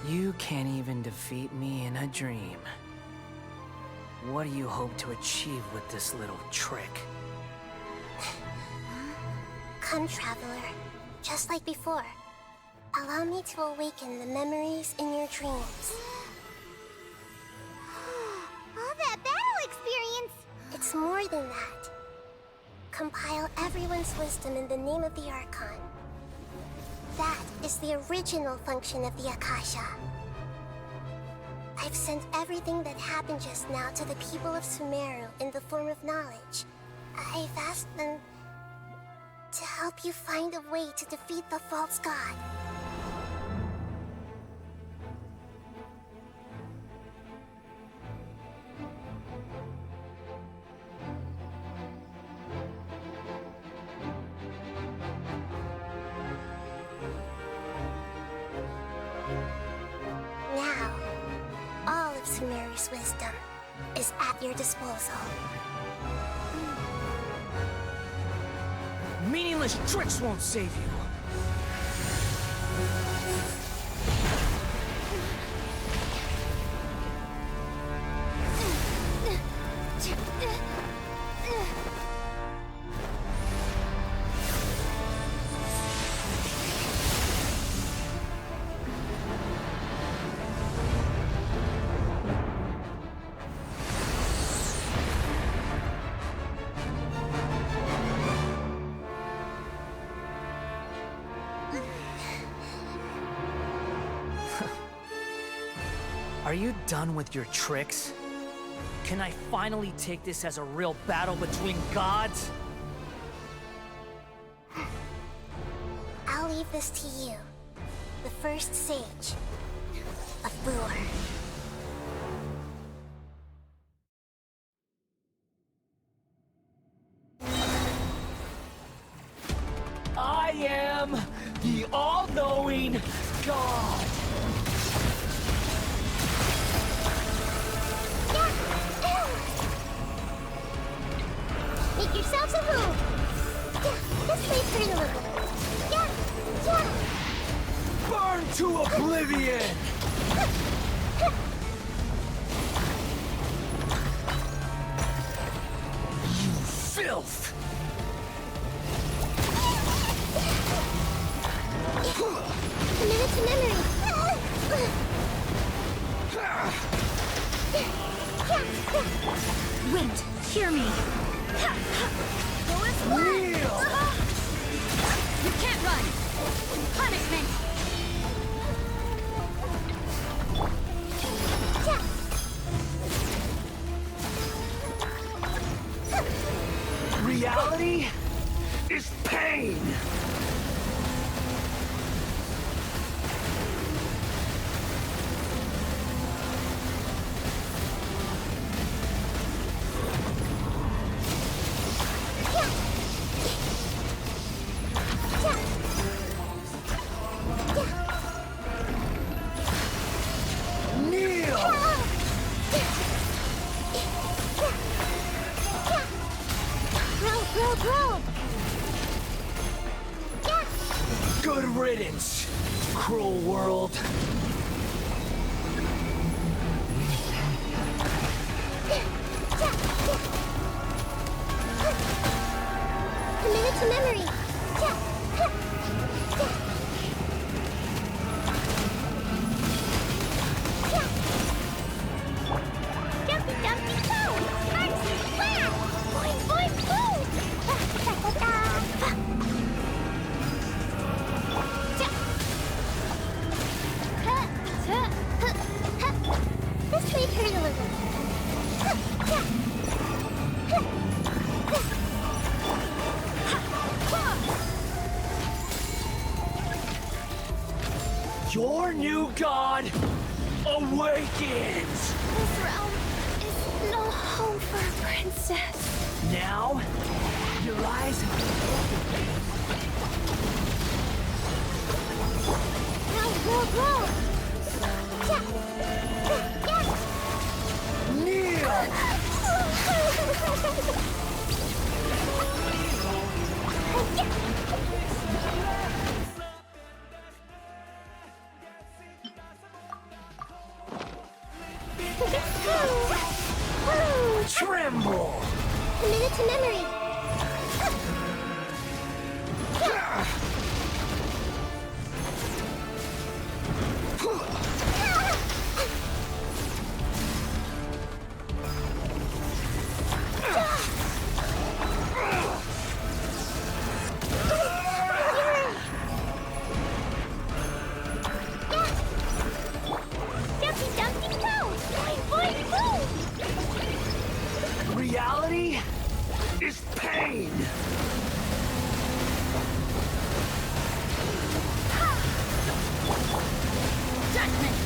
You can't even defeat me in a dream. What do you hope to achieve with this little trick? Come, Traveler. Just like before. Allow me to awaken the memories in your dreams. All that battle experience! It's more than that. Compile everyone's wisdom in the name of the Archon. That is the original function of the Akasha. I've sent everything that happened just now to the people of Sumeru in the form of knowledge. I've asked them to help you find a way to defeat the false god. Now, all of Sumeru's wisdom is at your disposal. Meaningless tricks won't save you. Are you done with your tricks? Can I finally take this as a real battle between gods? I'll leave this to you, the first sage of Booer. I am the all-knowing God. Make yourselves at home. This way for a little. Burn to oblivion! You filth! A minute to memory. Wait, hear me. Kneel! You can't run. Punishment. Reality is pain! Good riddance, cruel world. Commit it to memory. Jumpy Dumpty Toad! Arts and flat! Boing boing boom! This may hurt a little. Your new god awakens! This realm is no home for a princess. Now, your eyes kneel! Tremble! Commit it to memory. Jumpy Dumpty Toad! Boing boing boom! Reality is pain! Judgment!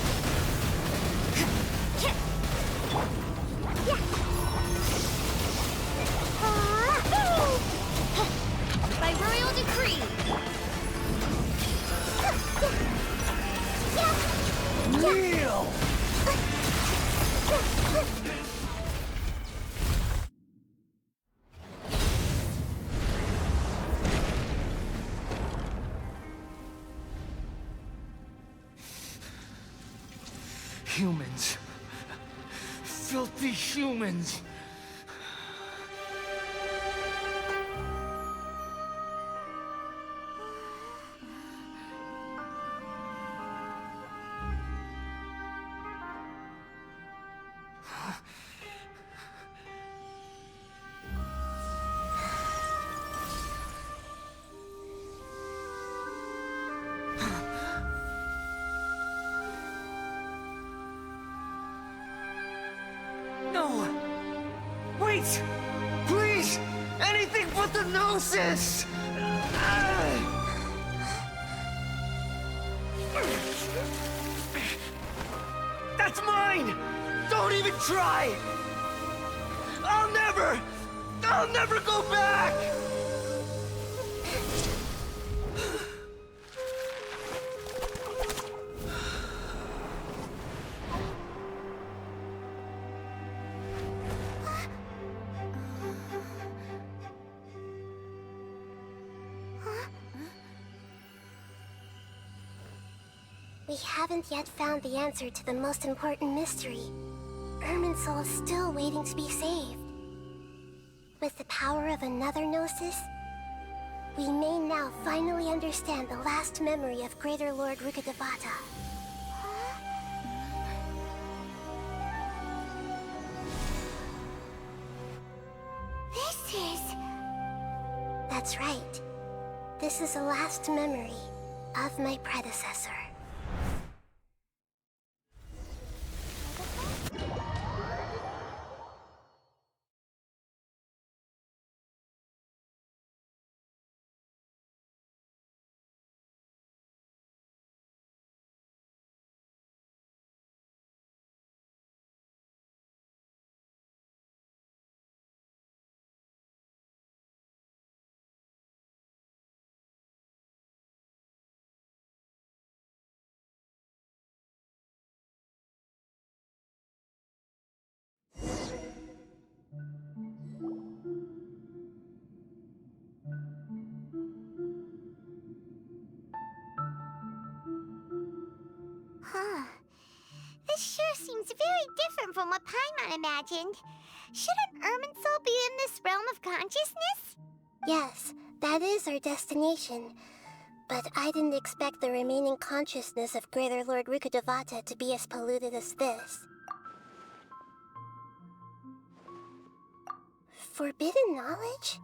By royal decree! Kneel! Humans. Filthy humans. No! Wait! Please! Anything but the Gnosis! That's mine! Don't even try! I'll never go back! We haven't yet found the answer to the most important mystery. Irminsul is still waiting to be saved. With the power of another Gnosis, we may now finally understand the last memory of Greater Lord Rukkhadevata. This is... That's right. This is the last memory of my predecessor. Huh. This sure seems very different from what Paimon imagined. Shouldn't Irminsul be in this realm of consciousness? Yes, that is our destination. But I didn't expect the remaining consciousness of Greater Lord Rukkhadevata to be as polluted as this. Forbidden knowledge?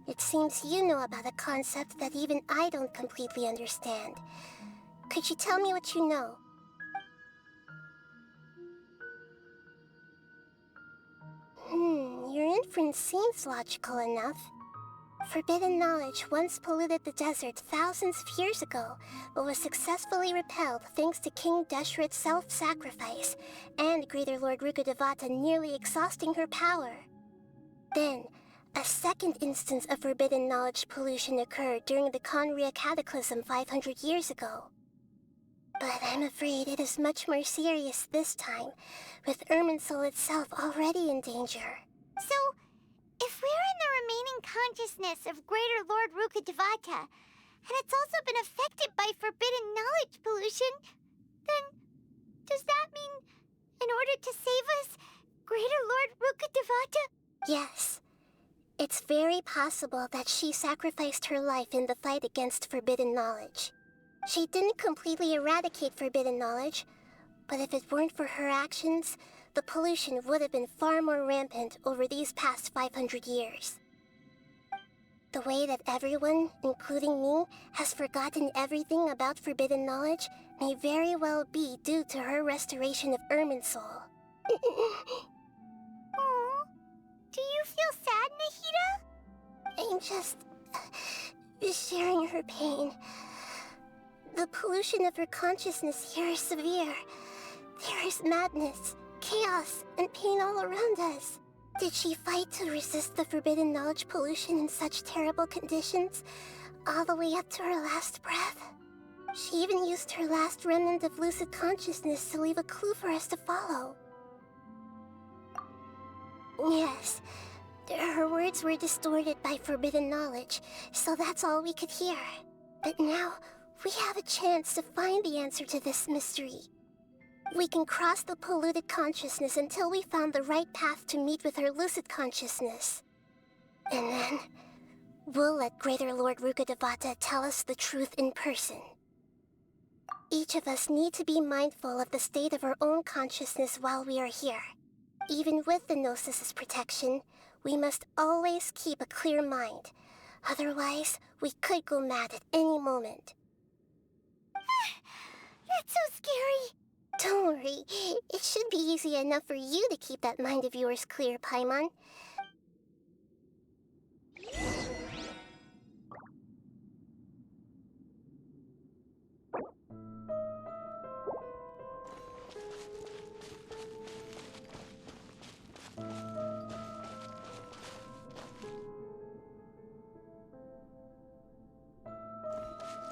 It seems you know about a concept that even I don't completely understand. Could you tell me what you know? Your inference seems logical enough. Forbidden knowledge once polluted the desert thousands of years ago, but was successfully repelled thanks to King Deshret's self-sacrifice, and Greater Lord Rukkhadevata nearly exhausting her power. Then, a second instance of forbidden knowledge pollution occurred during the Conria Cataclysm 500 years ago. But I'm afraid it is much more serious this time, with Irminsul itself already in danger. So, if we're in the remaining consciousness of Greater Lord Rukkhadevata, and it's also been affected by forbidden knowledge pollution, then does that mean, in order to save us, Greater Lord Rukkhadevata? Yes. It's very possible that she sacrificed her life in the fight against forbidden knowledge. She didn't completely eradicate forbidden knowledge, but if it weren't for her actions, the pollution would have been far more rampant over these past 500 years. The way that everyone, including me, has forgotten everything about forbidden knowledge may very well be due to her restoration of Irminsul. Aww. Do you feel sad, Nahida? I'm just sharing her pain. The pollution of her consciousness here is severe. There is madness, chaos, and pain all around us. Did she fight to resist the forbidden knowledge pollution in such terrible conditions, all the way up to her last breath? She even used her last remnant of lucid consciousness to leave a clue for us to follow. Yes, her words were distorted by forbidden knowledge, so that's all we could hear. But now, we have a chance to find the answer to this mystery. We can cross the polluted consciousness until we found the right path to meet with our lucid consciousness. And then, we'll let Greater Lord Rukkhadevata tell us the truth in person. Each of us need to be mindful of the state of our own consciousness while we are here. Even with the Gnosis' protection, we must always keep a clear mind. Otherwise, we could go mad at any moment. That's so scary. Don't worry, it should be easy enough for you to keep that mind of yours clear, Paimon.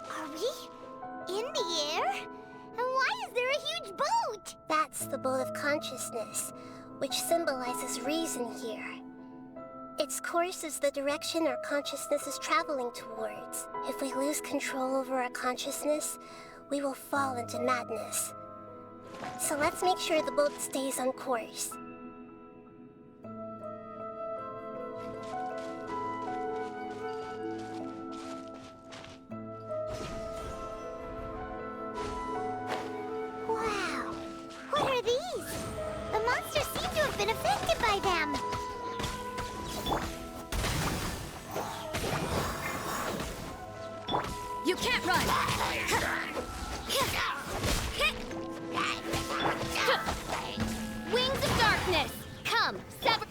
Are we in the air? And why is there a huge boat? That's the boat of consciousness, which symbolizes reason here. Its course is the direction our consciousness is traveling towards. If we lose control over our consciousness, we will fall into madness. So let's make sure the boat stays on course. Wow. What are these? The monsters seem to have been affected by them. You can't run! Wings of darkness! Come, sever...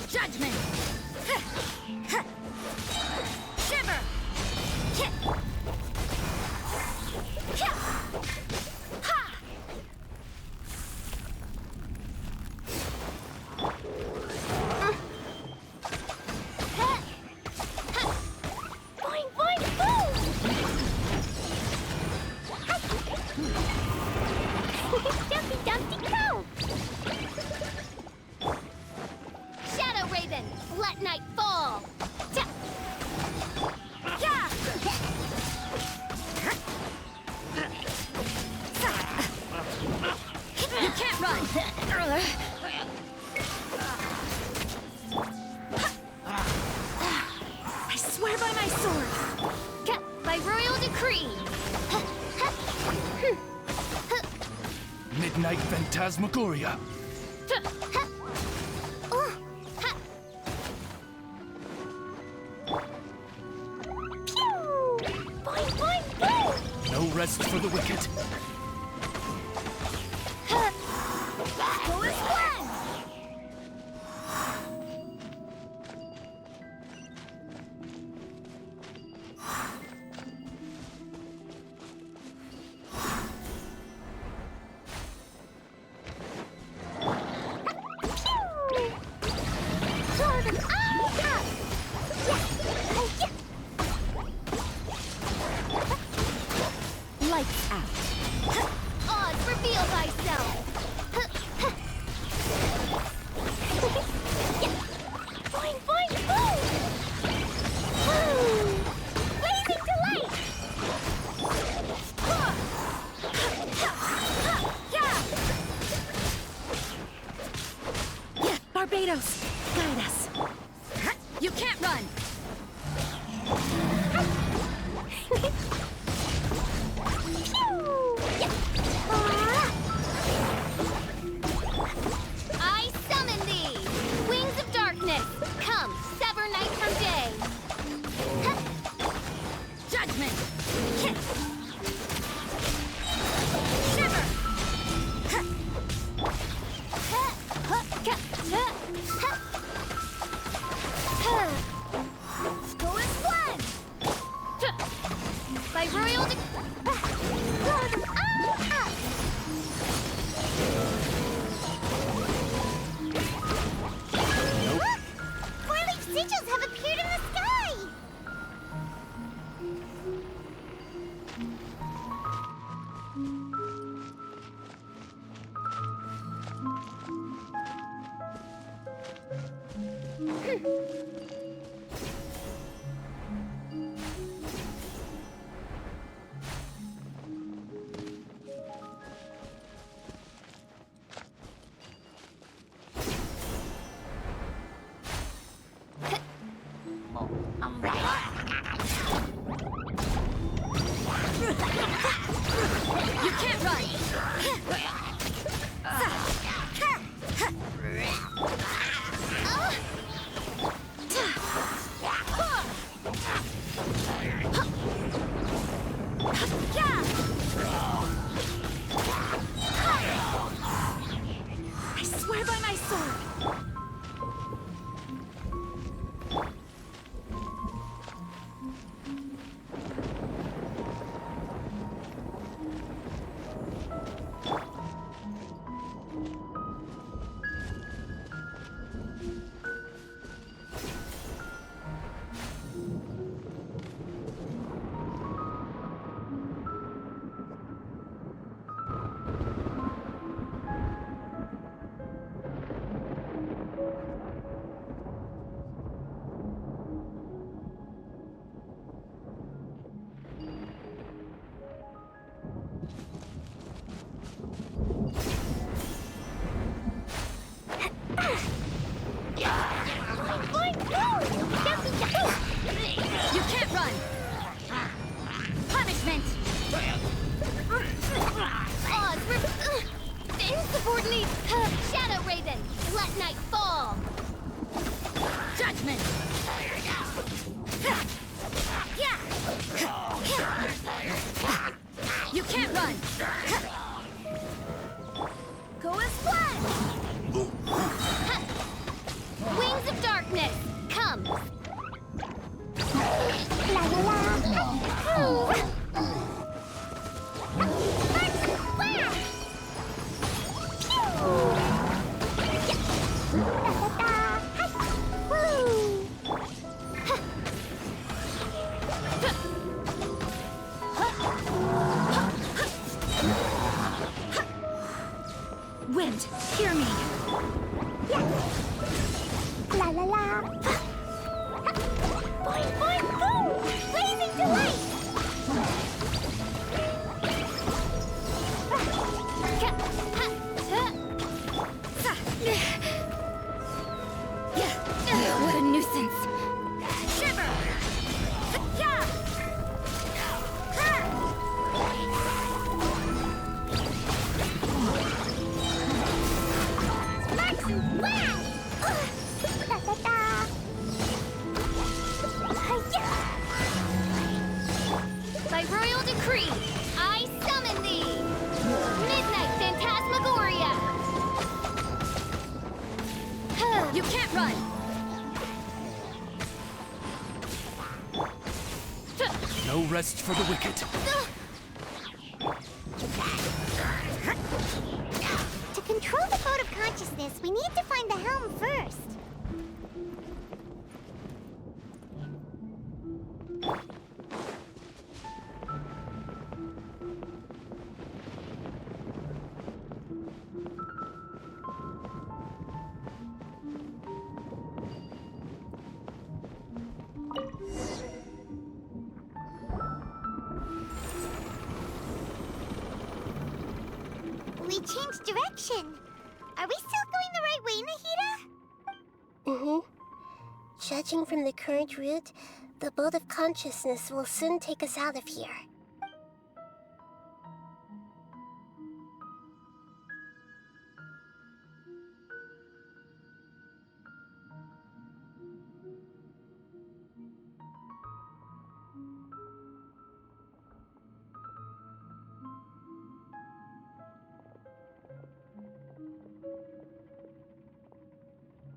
Judgment! Shiver! I swear by my sword. By royal decree. Midnight Phantasmagoria. Boing, boing, boing! No rest for the wicked. Go as planned! Lights out. Odds, reveal thyself. Boing, boing, boing! Blazing delight! Yeah, Barbados, guide us. You can't run. I summon thee! Wings of darkness, come, sever night from day! Judgment! Shiver! Go as planned! By royal Four-leaf sigils have appeared in the sky! You can't run! I swear by my sword! You can't run! Punishment! Odds, insubordinate! Shadow Raven, let night fall! Judgment! You can't run! Go as planned! Wings of darkness, come! La la la. Run! No rest for the wicked. To control the boat of consciousness, we need to find the helm first. We changed direction. Are we still going the right way, Nahida? Mm-hmm. Judging from the current route, the boat of consciousness will soon take us out of here.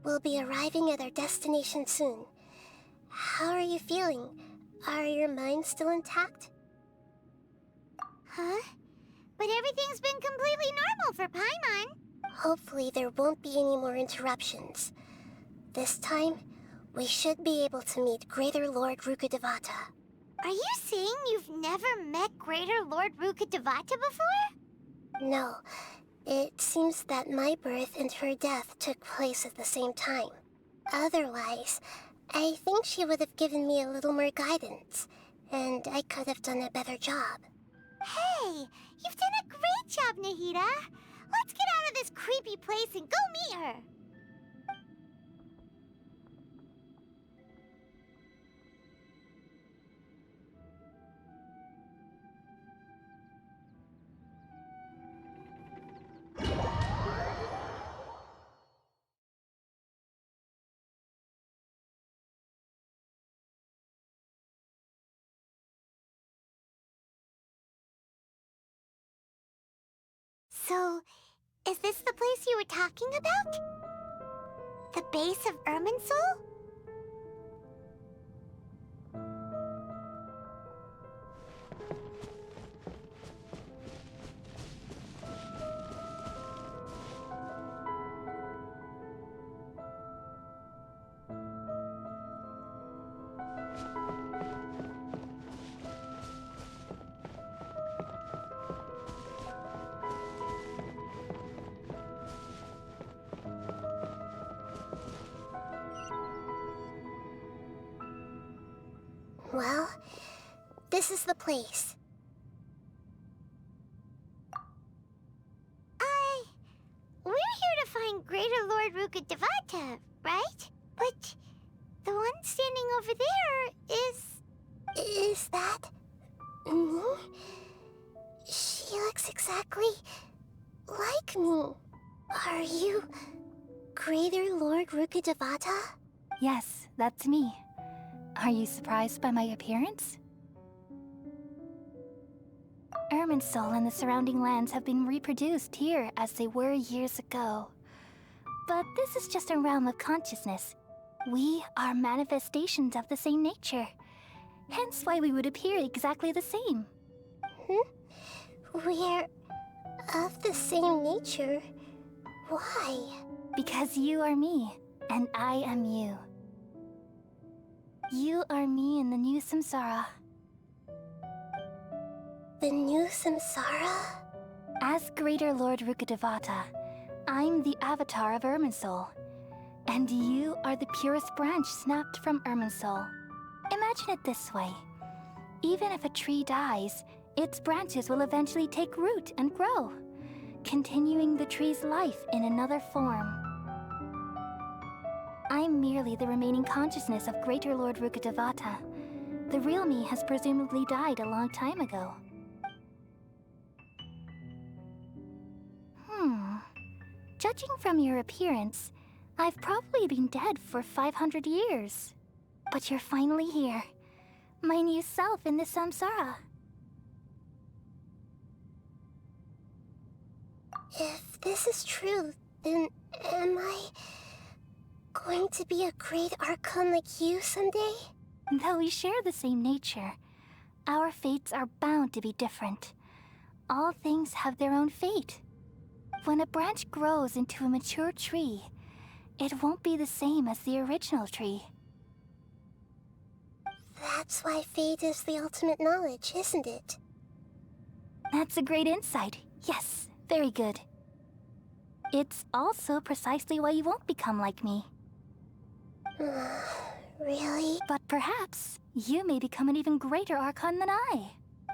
We'll be arriving at our destination soon. How are you feeling? Are your minds still intact? Huh? But everything's been completely normal for Paimon. Hopefully there won't be any more interruptions. This time, we should be able to meet Greater Lord Rukkhadevata. Are you saying you've never met Greater Lord Rukkhadevata before? No, it seems that my birth and her death took place at the same time. Otherwise, I think she would have given me a little more guidance, and I could have done a better job. Hey, you've done a great job, Nahida. Let's get out of this creepy place and go meet her. So, is this the place you were talking about? The base of Irminsul? Well, this is the place. We're here to find Greater Lord Rukkhadevata, right? But the one standing over there is... Is that... me? She looks exactly like me. Are you Greater Lord Rukkhadevata? Yes, that's me. Are you surprised by my appearance? Irminsul and the surrounding lands have been reproduced here as they were years ago. But this is just a realm of consciousness. We are manifestations of the same nature. Hence why we would appear exactly the same. We're of the same nature. Why? Because you are me, and I am you. You are me in the new samsara. The new samsara? As Greater Lord Rukkhadevata, I'm the avatar of Irminsul. And you are the purest branch snapped from Irminsul. Imagine it this way. Even if a tree dies, its branches will eventually take root and grow, continuing the tree's life in another form. I'm merely the remaining consciousness of Greater Lord Rukkhadevata. The real me has presumably died a long time ago. Judging from your appearance, I've probably been dead for 500 years. But you're finally here. My new self in the samsara. If this is true, then am I going to be a great Archon like you someday? Though we share the same nature, our fates are bound to be different. All things have their own fate. When a branch grows into a mature tree, it won't be the same as the original tree. That's why fate is the ultimate knowledge, isn't it? That's a great insight. Yes, very good. It's also precisely why you won't become like me. Really? But perhaps you may become an even greater Archon than I.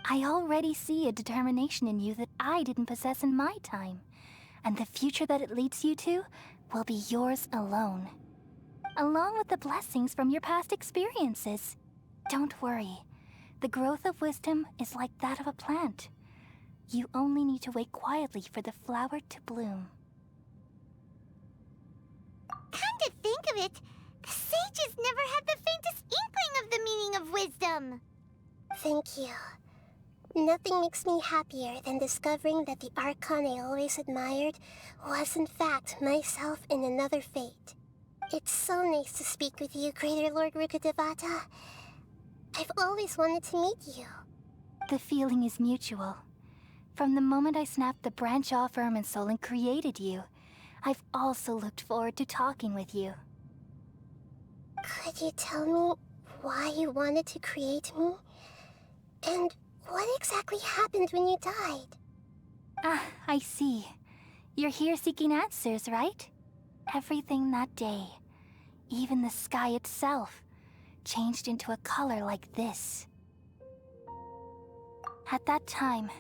I already see a determination in you that I didn't possess in my time. And the future that it leads you to will be yours alone. Along with the blessings from your past experiences. Don't worry. The growth of wisdom is like that of a plant. You only need to wait quietly for the flower to bloom. Come to think of it, the sages never had the faintest inkling of the meaning of wisdom. Thank you. Nothing makes me happier than discovering that the Archon I always admired was in fact myself in another fate. It's so nice to speak with you, Greater Lord Rukkhadevata. I've always wanted to meet you. The feeling is mutual. From the moment I snapped the branch off Irminsul and created you, I've also looked forward to talking with you. Could you tell me why you wanted to create me? And what exactly happened when you died? Ah, I see. You're here seeking answers, right? Everything that day, even the sky itself, changed into a color like this. At that time,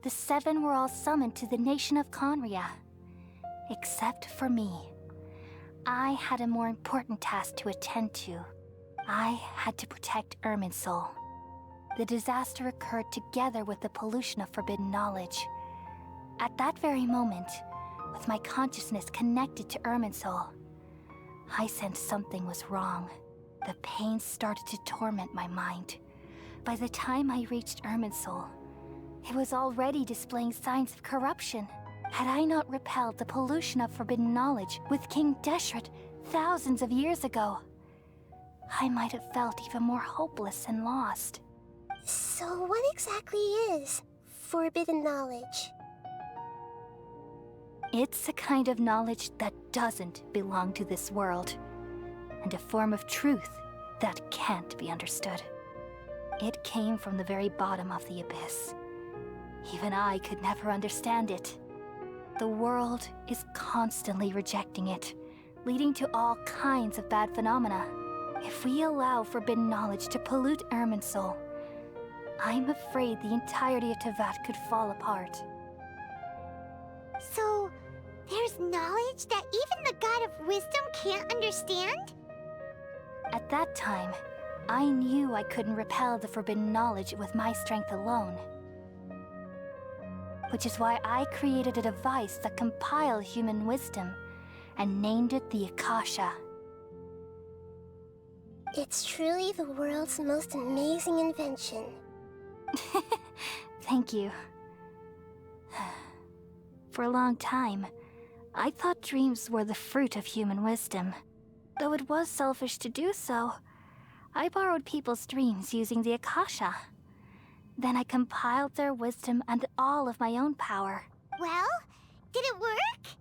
the seven were all summoned to the nation of Conria. Except for me. I had a more important task to attend to. I had to protect Irminsul. The disaster occurred together with the pollution of forbidden knowledge. At that very moment, with my consciousness connected to Irminsul, I sensed something was wrong. The pain started to torment my mind. By the time I reached Irminsul, it was already displaying signs of corruption. Had I not repelled the pollution of forbidden knowledge with King Deshret thousands of years ago, I might have felt even more hopeless and lost. So what exactly is forbidden knowledge? It's a kind of knowledge that doesn't belong to this world, and a form of truth that can't be understood. It came from the very bottom of the abyss. Even I could never understand it. The world is constantly rejecting it, leading to all kinds of bad phenomena. If we allow forbidden knowledge to pollute Irminsul, I'm afraid the entirety of Teyvat could fall apart. So, there's knowledge that even the God of Wisdom can't understand? At that time, I knew I couldn't repel the forbidden knowledge with my strength alone. Which is why I created a device that compiled human wisdom and named it the Akasha. It's truly the world's most amazing invention. Thank you. For a long time, I thought dreams were the fruit of human wisdom. Though it was selfish to do so, I borrowed people's dreams using the Akasha. Then I compiled their wisdom and all of my own power. Well, did it work?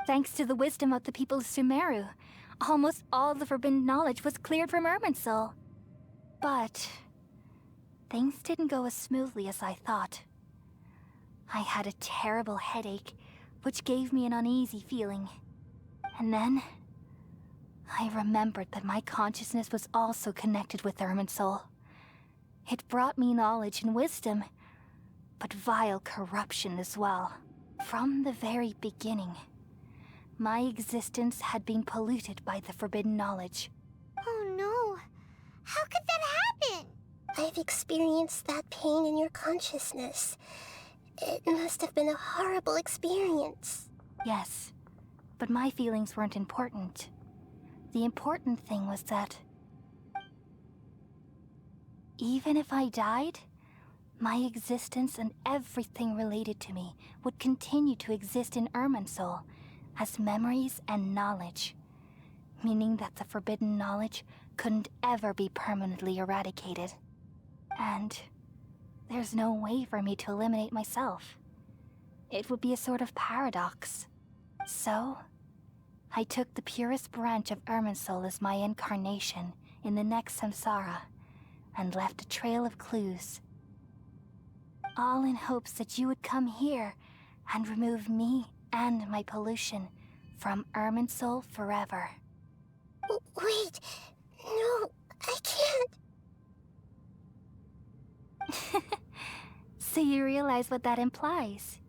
Thanks to the wisdom of the people of Sumeru, almost all the forbidden knowledge was cleared from Irminsul. But things didn't go as smoothly as I thought. I had a terrible headache, which gave me an uneasy feeling. And then I remembered that my consciousness was also connected with Irminsul. It brought me knowledge and wisdom, but vile corruption as well. From the very beginning, my existence had been polluted by the forbidden knowledge. Oh no. How could that happen? I've experienced that pain in your consciousness. It must have been a horrible experience. Yes, but my feelings weren't important. The important thing was that even if I died, my existence and everything related to me would continue to exist in Irminsul, as memories and knowledge, meaning that the forbidden knowledge couldn't ever be permanently eradicated. And there's no way for me to eliminate myself. It would be a sort of paradox. So, I took the purest branch of Irminsul as my incarnation in the next samsara, and left a trail of clues. All in hopes that you would come here and remove me and my pollution from Irminsul forever. Wait, no, I can't. So you realize what that implies.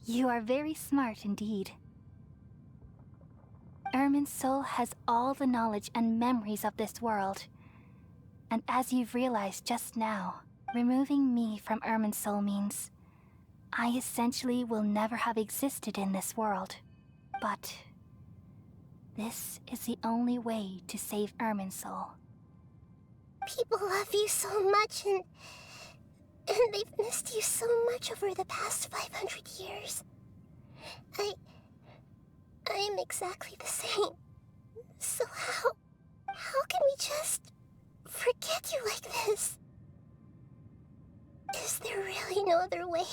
You are very smart indeed. Irminsul has all the knowledge and memories of this world. And as you've realized just now, removing me from Irminsul means I essentially will never have existed in this world. But this is the only way to save Irminsul. People love you so much, and they've missed you so much over the past 500 years. I am exactly the same. So how can we just forget you like this? Is there really no other way?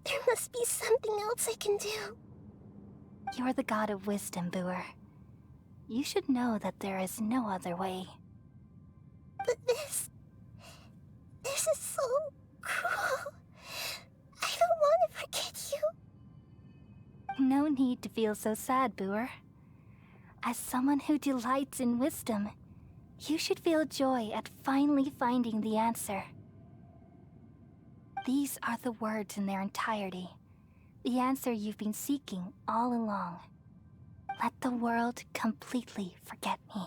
There must be something else I can do. You're the god of wisdom, Booer. You should know that there is no other way. But this is so cruel. I don't want to forget you. No need to feel so sad, Booer. As someone who delights in wisdom, you should feel joy at finally finding the answer. These are the words in their entirety. The answer you've been seeking all along. Let the world completely forget me.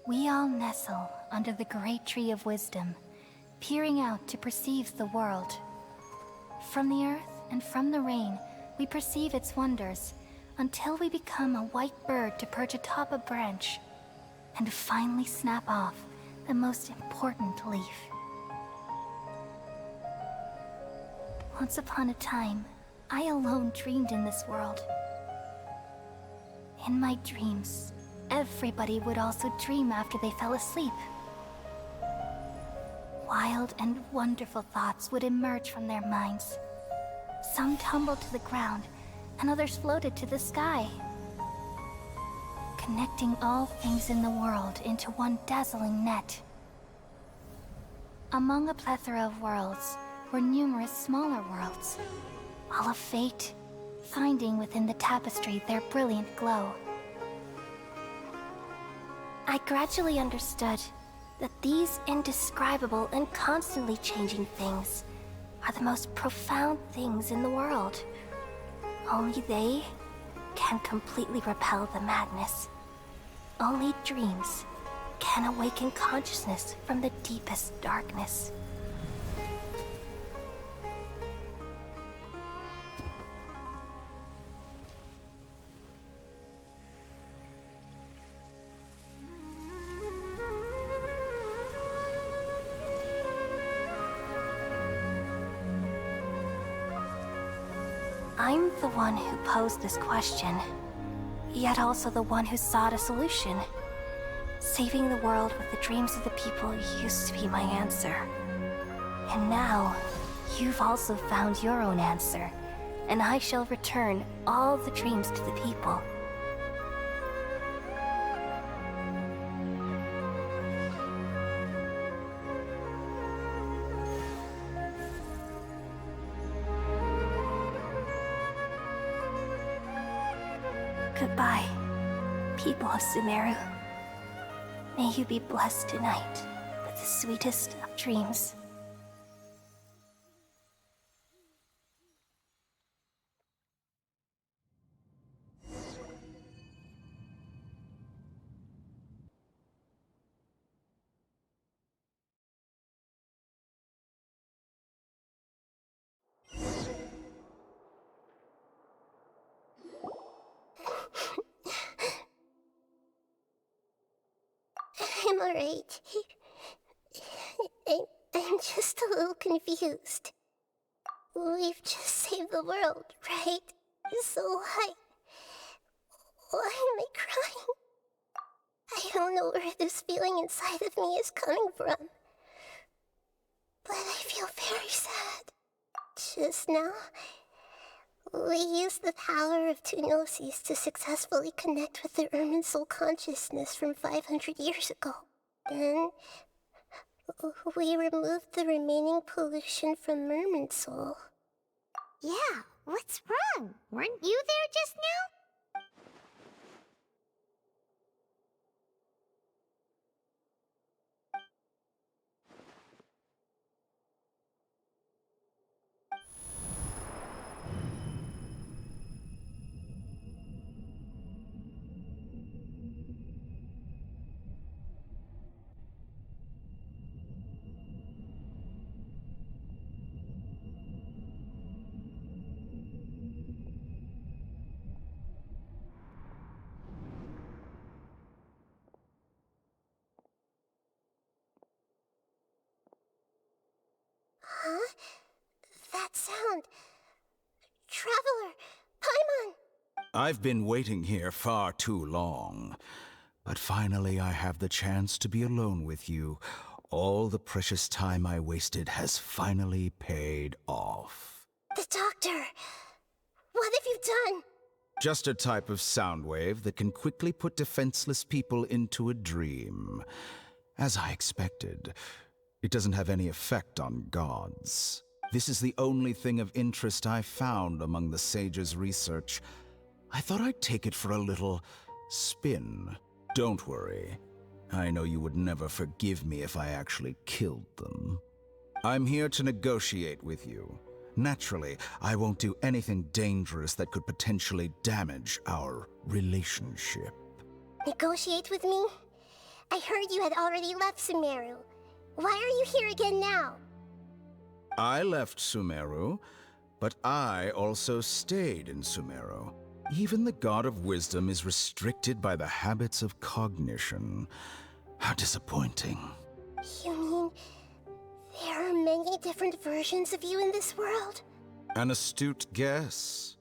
We all nestle under the great tree of wisdom, peering out to perceive the world. From the earth and from the rain, we perceive its wonders, until we become a white bird to perch atop a branch, and finally snap off the most important leaf. Once upon a time, I alone dreamed in this world. In my dreams, everybody would also dream after they fell asleep. Wild and wonderful thoughts would emerge from their minds. Some tumbled to the ground, and others floated to the sky, connecting all things in the world into one dazzling net. Among a plethora of worlds were numerous smaller worlds, all of fate, finding within the tapestry their brilliant glow. I gradually understood that these indescribable and constantly changing things are the most profound things in the world. Only they can completely repel the madness. Only dreams can awaken consciousness from the deepest darkness. I'm the one who posed this question, yet also the one who sought a solution. Saving the world with the dreams of the people used to be my answer. And now, you've also found your own answer, and I shall return all the dreams to the people. Goodbye, people of Sumeru. May you be blessed tonight with the sweetest of dreams. I'm alright. I'm just a little confused. We've just saved the world, right? So why am I crying? I don't know where this feeling inside of me is coming from. But I feel very sad. Just now, we used the power of two gnosis to successfully connect with the Irminsul consciousness from 500 years ago. Then, we removed the remaining pollution from Irminsul. Yeah, what's wrong? Weren't you there just now? Huh? That sound. Traveler! Paimon! I've been waiting here far too long. But finally I have the chance to be alone with you. All the precious time I wasted has finally paid off. The doctor! What have you done? Just a type of sound wave that can quickly put defenseless people into a dream. As I expected, it doesn't have any effect on gods. This is the only thing of interest I found among the sage's research. I thought I'd take it for a little spin. Don't worry. I know you would never forgive me if I actually killed them. I'm here to negotiate with you. Naturally, I won't do anything dangerous that could potentially damage our relationship. Negotiate with me? I heard you had already left Sumeru. Why are you here again now? I left Sumeru, but I also stayed in Sumeru. Even the God of Wisdom is restricted by the habits of cognition. How disappointing. You mean there are many different versions of you in this world? An astute guess.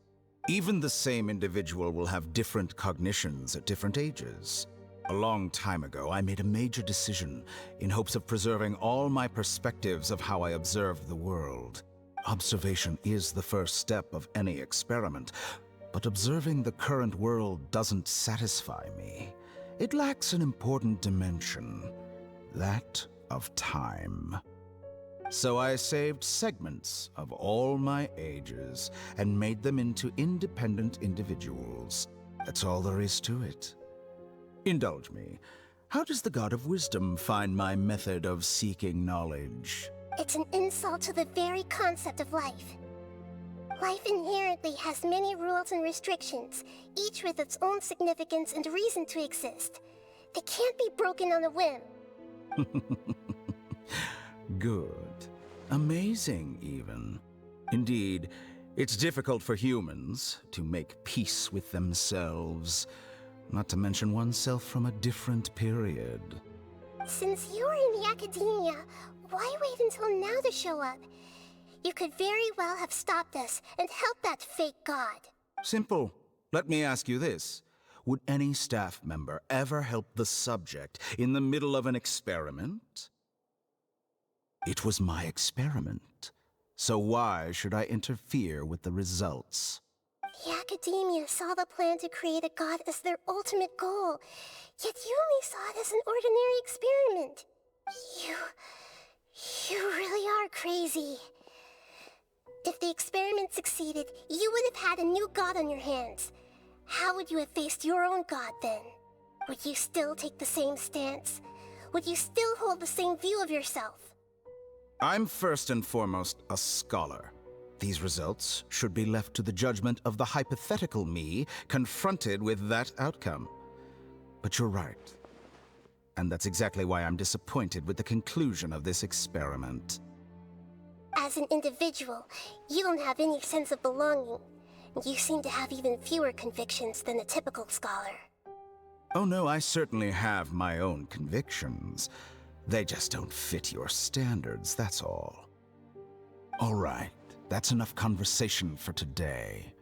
Even the same individual will have different cognitions at different ages. A long time ago, I made a major decision in hopes of preserving all my perspectives of how I observed the world. Observation is the first step of any experiment, but observing the current world doesn't satisfy me. It lacks an important dimension, that of time. So I saved segments of all my ages and made them into independent individuals. That's all there is to it. Indulge me. How does the God of Wisdom find my method of seeking knowledge? It's an insult to the very concept of life. Life inherently has many rules and restrictions, each with its own significance and reason to exist. They can't be broken on a whim. Good. Amazing, even. Indeed, it's difficult for humans to make peace with themselves, not to mention oneself from a different period. Since you were in the academia, why wait until now to show up? You could very well have stopped us and helped that fake god. Simple. Let me ask you this. Would any staff member ever help the subject in the middle of an experiment? It was my experiment. So why should I interfere with the results? The academia saw the plan to create a god as their ultimate goal, yet you only saw it as an ordinary experiment. You really are crazy. If the experiment succeeded, you would have had a new god on your hands. How would you have faced your own god then? Would you still take the same stance? Would you still hold the same view of yourself? I'm first and foremost a scholar. These results should be left to the judgment of the hypothetical me confronted with that outcome. But you're right. And that's exactly why I'm disappointed with the conclusion of this experiment. As an individual, you don't have any sense of belonging. You seem to have even fewer convictions than a typical scholar. Oh no, I certainly have my own convictions. They just don't fit your standards, that's all. All right, that's enough conversation for today.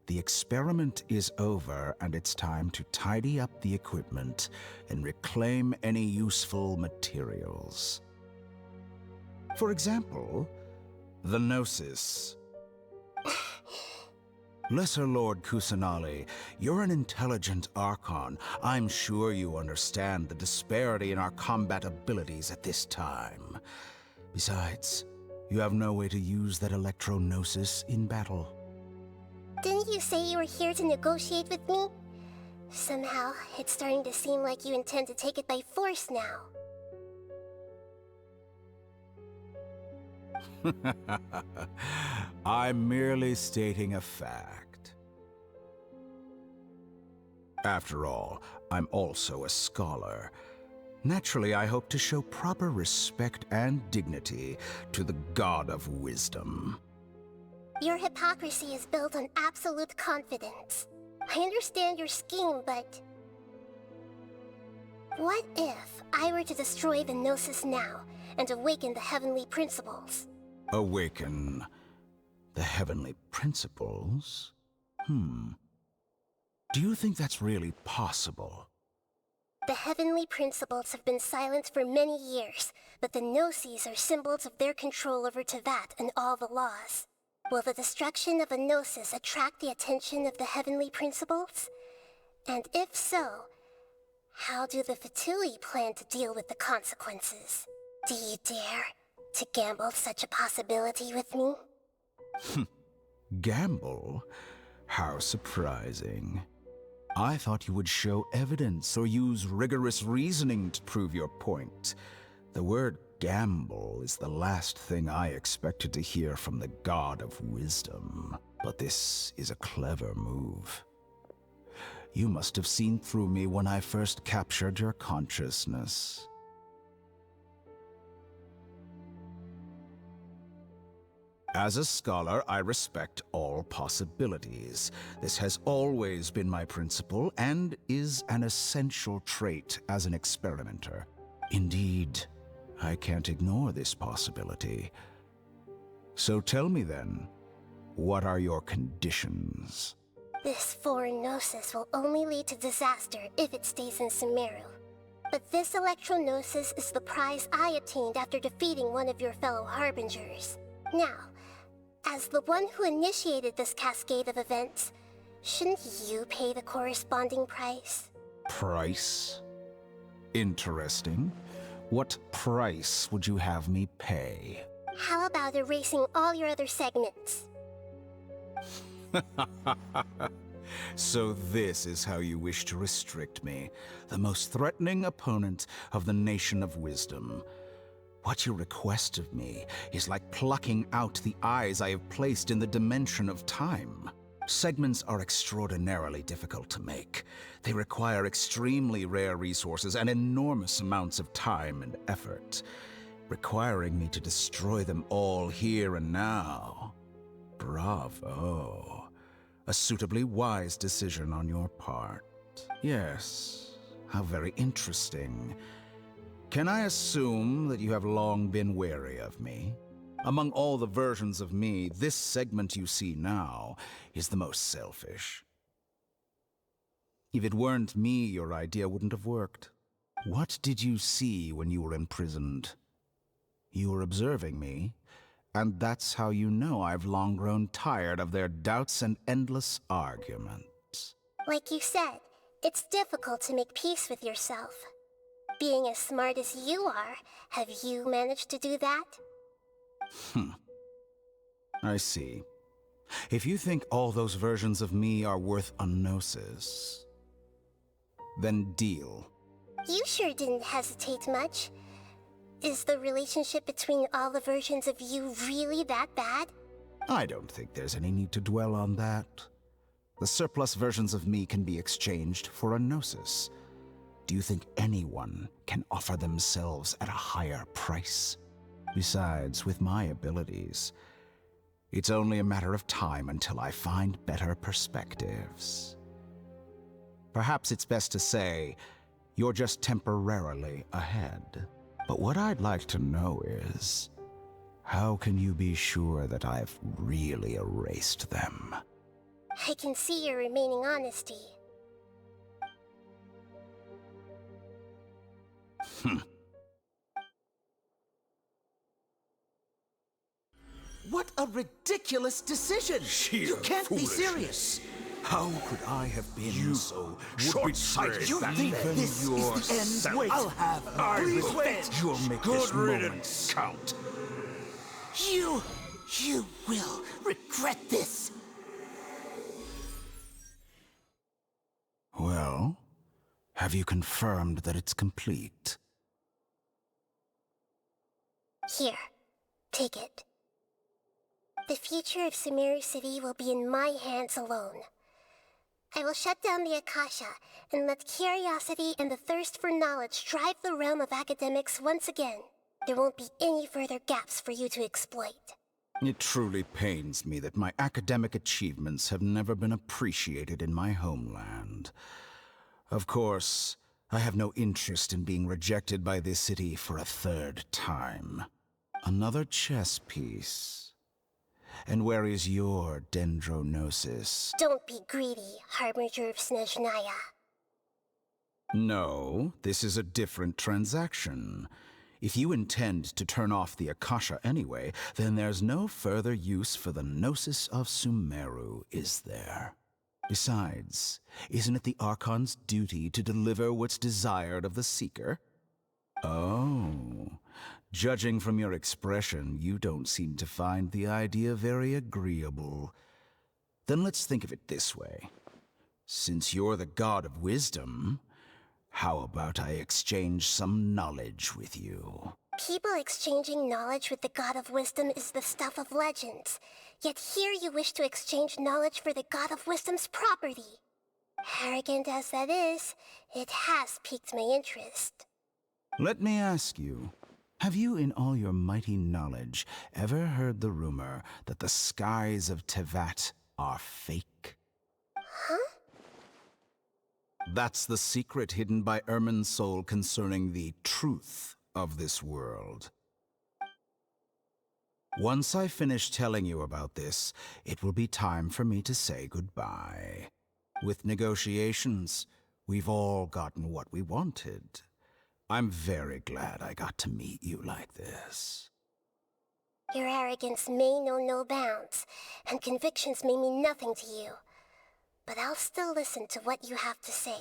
The experiment is over, and it's time to tidy up the equipment and reclaim any useful materials. For example, the Gnosis. Lesser Lord Kusanali, you're an intelligent Archon. I'm sure you understand the disparity in our combat abilities at this time. Besides, you have no way to use that Electro-Gnosis in battle. Didn't you say you were here to negotiate with me? Somehow, it's starting to seem like you intend to take it by force now. I'm merely stating a fact. After all, I'm also a scholar. Naturally, I hope to show proper respect and dignity to the God of Wisdom. Your hypocrisy is built on absolute confidence. I understand your scheme, but... what if I were to destroy the Gnosis now and awaken the heavenly principles? Awaken the heavenly principles? Do you think that's really possible? The heavenly principles have been silent for many years, but the Gnosis are symbols of their control over Teyvat and all the laws. Will the destruction of a Gnosis attract the attention of the heavenly principles? And if so, how do the Fatui plan to deal with the consequences? Do you dare to gamble such a possibility with me? Gamble? How surprising. I thought you would show evidence or use rigorous reasoning to prove your point. The word gamble is the last thing I expected to hear from the God of Wisdom. But this is a clever move. You must have seen through me when I first captured your consciousness. As a scholar, I respect all possibilities. This has always been my principle and is an essential trait as an experimenter. Indeed, I can't ignore this possibility. So tell me then, what are your conditions? This foreign Gnosis will only lead to disaster if it stays in Sumeru. But this Electro-Gnosis is the prize I obtained after defeating one of your fellow Harbingers. Now, as the one who initiated this cascade of events, shouldn't you pay the corresponding price? Price? Interesting. What price would you have me pay? How about erasing all your other segments? So this is how you wish to restrict me, the most threatening opponent of the Nation of Wisdom. What you request of me is like plucking out the eyes I have placed in the dimension of time. Segments are extraordinarily difficult to make. They require extremely rare resources and enormous amounts of time and effort, requiring me to destroy them all here and now. Bravo. A suitably wise decision on your part. Yes, how very interesting. Can I assume that you have long been wary of me? Among all the versions of me, this segment you see now is the most selfish. If it weren't me, your idea wouldn't have worked. What did you see when you were imprisoned? You were observing me, and that's how you know I've long grown tired of their doubts and endless arguments. Like you said, it's difficult to make peace with yourself. Being as smart as you are, have you managed to do that? I see. If you think all those versions of me are worth a gnosis, then deal. You sure didn't hesitate much. Is the relationship between all the versions of you really that bad? I don't think there's any need to dwell on that. The surplus versions of me can be exchanged for a gnosis. Do you think anyone can offer themselves at a higher price? Besides, with my abilities, it's only a matter of time until I find better perspectives. Perhaps it's best to say, you're just temporarily ahead. But what I'd like to know is, how can you be sure that I've really erased them? I can see your remaining honesty. What a ridiculous decision! Sheer You can't be foolishness. serious! How could I have been so short-sighted? You that think even this is the end? yourself- Wait, I'll have I Please will. wait! You'll make Good this moment riddance. count. You will regret this! Well, have you confirmed that it's complete? Here, take it. The future of Sumeru City will be in my hands alone. I will shut down the Akasha and let curiosity and the thirst for knowledge drive the realm of academics once again. There won't be any further gaps for you to exploit. It truly pains me that my academic achievements have never been appreciated in my homeland. Of course, I have no interest in being rejected by this city for a third time. Another chess piece. And where is your dendronosis? Don't be greedy, Harbinger of Snezhnaya. No, this is a different transaction. If you intend to turn off the Akasha anyway, then there's no further use for the Gnosis of Sumeru, is there? Besides, isn't it the Archon's duty to deliver what's desired of the Seeker? Oh, judging from your expression, you don't seem to find the idea very agreeable. Then let's think of it this way. Since you're the god of wisdom, how about I exchange some knowledge with you? People exchanging knowledge with the God of Wisdom is the stuff of legends. Yet here you wish to exchange knowledge for the God of Wisdom's property. Arrogant as that is, it has piqued my interest. Let me ask you, have you in all your mighty knowledge ever heard the rumor that the skies of Tevat are fake? Huh? That's the secret hidden by Irminsul concerning the truth of this world. Once I finish telling you about this, it will be time for me to say goodbye. With negotiations, we've all gotten what we wanted. I'm very glad I got to meet you like this. Your arrogance may know no bounds, and convictions may mean nothing to you. But I'll still listen to what you have to say.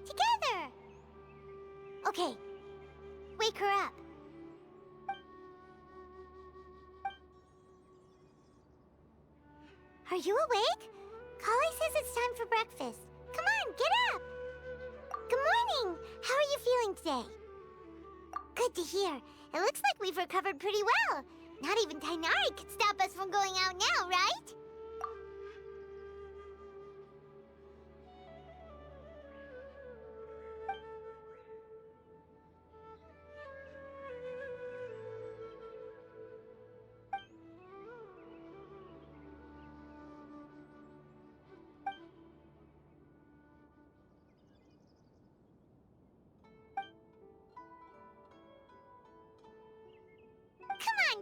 Together! Okay, wake her up. Are you awake? Kali says it's time for breakfast. Come on, get up! Good morning! How are you feeling today? Good to hear. It looks like we've recovered pretty well. Not even Tainari could stop us from going out now, right?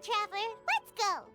time traveler. Let's go.